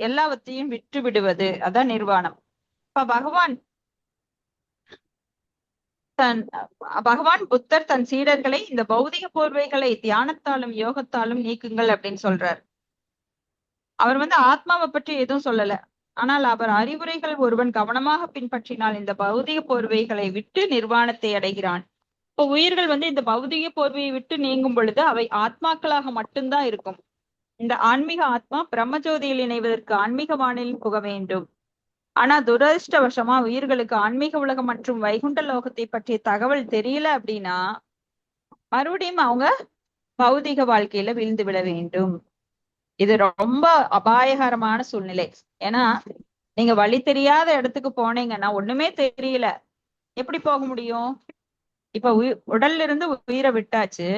எல்லாவற்றையும் விட்டு விடுவது, அதான் நிர்வாணம். இப்ப பகவான் புத்தர் தன் சீடர்களை இந்த பௌதிக போர்வைகளை தியானத்தாலும் யோகத்தாலும் நீக்குங்கள் அப்படின்னு சொல்றார். அவர் வந்து ஆத்மாவை பற்றி எதுவும் சொல்லல. ஆனால் அவர் அறிவுரைகள் ஒருவன் கவனமாக பின்பற்றினால் இந்த பௌதிக போர்வைகளை விட்டு நிர்வாணத்தை அடைகிறான். இப்போ உயிர்கள் வந்து இந்த பௌதிக போர்வையை விட்டு நீங்கும் பொழுது அவை ஆத்மாக்களாக மட்டும்தான் இருக்கும். இந்த ஆன்மீக ஆத்மா பிரம்மஜோதியில் இணைவதற்கு ஆன்மீக வானில் புக வேண்டும். ஆனா துரதிருஷ்டவசமா உயிர்களுக்கு ஆன்மீக உலகம் மற்றும் வைகுண்ட லோகத்தை பற்றிய தகவல் தெரியல அப்படின்னா மறுபடியும் அவங்க பௌதிக வாழ்க்கையில விழுந்து விட வேண்டும். இது ரொம்ப அபாயகரமான சூழ்நிலை. ஏன்னா நீங்க வழி தெரியாத இடத்துக்கு போனீங்கன்னா ஒண்ணுமே தெரியல, எப்படி போக முடியும்? இப்ப உடல்ல இருந்து உயிரை விட்டாச்சு,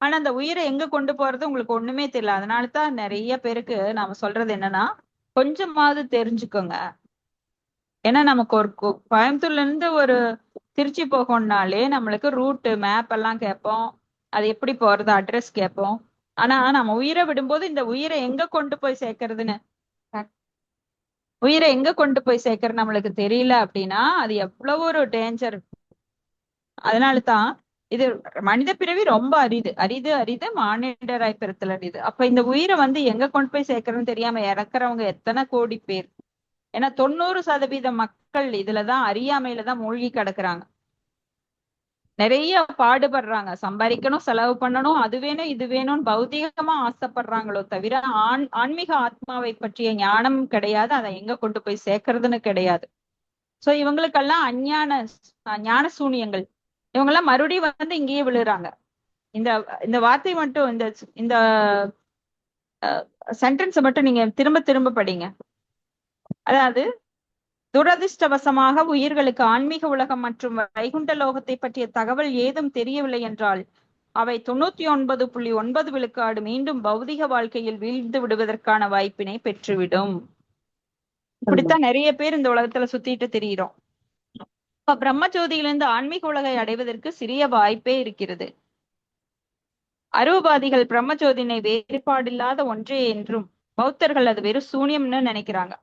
ஆனா அந்த உயிரை எங்க கொண்டு போறது உங்களுக்கு ஒண்ணுமே தெரியல. அதனாலதான் நிறைய பேருக்கு நாம சொல்றது என்னன்னா, கொஞ்சமாவது தெரிஞ்சுக்கோங்க. ஏன்னா நமக்கு ஒரு கோயம்புத்தூர்ல இருந்து ஒரு திருச்சி போகணும்னாலே நம்மளுக்கு ரூட் மேப் எல்லாம் கேட்போம், அது எப்படி போறது அட்ரஸ் கேட்போம். ஆனா நம்ம உயிரை விடும்போது இந்த உயிரை எங்க கொண்டு போய் சேர்க்கறதுன்னு நம்மளுக்கு தெரியல அப்படின்னா அது எவ்வளவு ஒரு டேஞ்சர். அதனாலதான் இது மனித பிறவி ரொம்ப அரிது மானிடராய் பிறத்தல் அரிது. அப்ப இந்த உயிரை வந்து எங்க கொண்டு போய் சேர்க்கறதுன்னு தெரியாம இறக்குறவங்க எத்தனை கோடி பேர். ஏன்னா 90% மக்கள் இதுலதான் அறியாமையிலதான் மூழ்கி கிடக்குறாங்க. நிறைய பாடுபடுறாங்க, சம்பாதிக்கணும், செலவு பண்ணணும், அது வேணும் இது வேணும்னு பௌதிகமா ஆசைப்படுறாங்களோ தவிர ஆன்மீக ஆத்மாவை பற்றிய ஞானம் கிடையாது. அதை எங்க கொண்டு போய் சேர்க்கறதுன்னு கிடையாது. சோ இவங்களுக்கெல்லாம் ஞான சூனியங்கள். இவங்கெல்லாம் மறுபடியும் வந்து இங்கேயே விழுறாங்க. இந்த வார்த்தை மட்டும், இந்த சென்டென்ஸை மட்டும் நீங்க திரும்ப திரும்ப படிங்க. அதாவது துரதிருஷ்டவசமாக உயிர்களுக்கு ஆன்மீக உலகம் மற்றும் வைகுண்ட லோகத்தை பற்றிய தகவல் ஏதும் தெரியவில்லை என்றால் அவை 99.9 விழுக்காடு மீண்டும் பௌதிக வாழ்க்கையில் வீழ்ந்து விடுவதற்கான வாய்ப்பினை பெற்றுவிடும். இப்படித்தான் நிறைய பேர் இந்த உலகத்துல சுத்திட்டு திரியிறோம். இப்ப பிரம்மஜோதியிலிருந்து ஆன்மீக உலகை அடைவதற்கு சிறிய வாய்ப்பே இருக்கிறது. அரூபாதிகள் பிரம்மஜோதினை வேறுபாடில்லாத ஒன்றே என்றும் பௌத்தர்கள் அது வெறும் சூனியம்னு நினைக்கிறாங்க.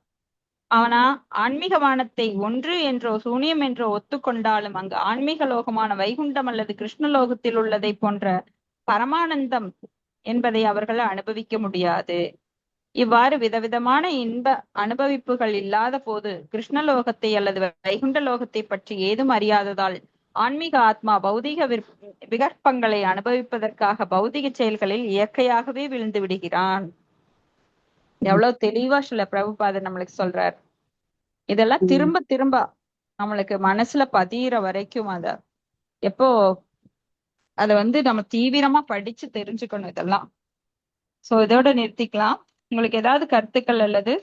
ஆனா ஆன்மீக வானத்தை ஒன்று என்றோ சூனியம் என்றோ ஒத்துக்கொண்டாலும் அங்கு ஆன்மீக லோகமான வைகுண்டம் அல்லது கிருஷ்ணலோகத்தில் உள்ளதை போன்ற பரமானந்தம் என்பதை அவர்கள் அனுபவிக்க முடியாது. இவ்வாறு விதவிதமான இன்ப அனுபவிப்புகள் இல்லாத போது கிருஷ்ணலோகத்தை அல்லது வைகுண்ட லோகத்தை பற்றி ஏதும் அறியாததால் ஆன்மீக ஆத்மா பௌதிக விகற்பங்களை அனுபவிப்பதற்காக பௌதிக செயல்களில் இயற்கையாகவே விழுந்து விடுகிறான். எவ்வளவு தெளிவா சில பிரபுபாதர் நம்மளுக்கு சொல்றார். இதெல்லாம் திரும்ப திரும்ப நம்மளுக்கு மனசுல பதியிற வரைக்கும் அத வந்து நம்ம தீவிரமா படிச்சு தெரிஞ்சுக்கணும் இதெல்லாம். சோ இதோட நிறுத்திக்கலாம். உங்களுக்கு ஏதாவது கருத்துக்கள் அல்லது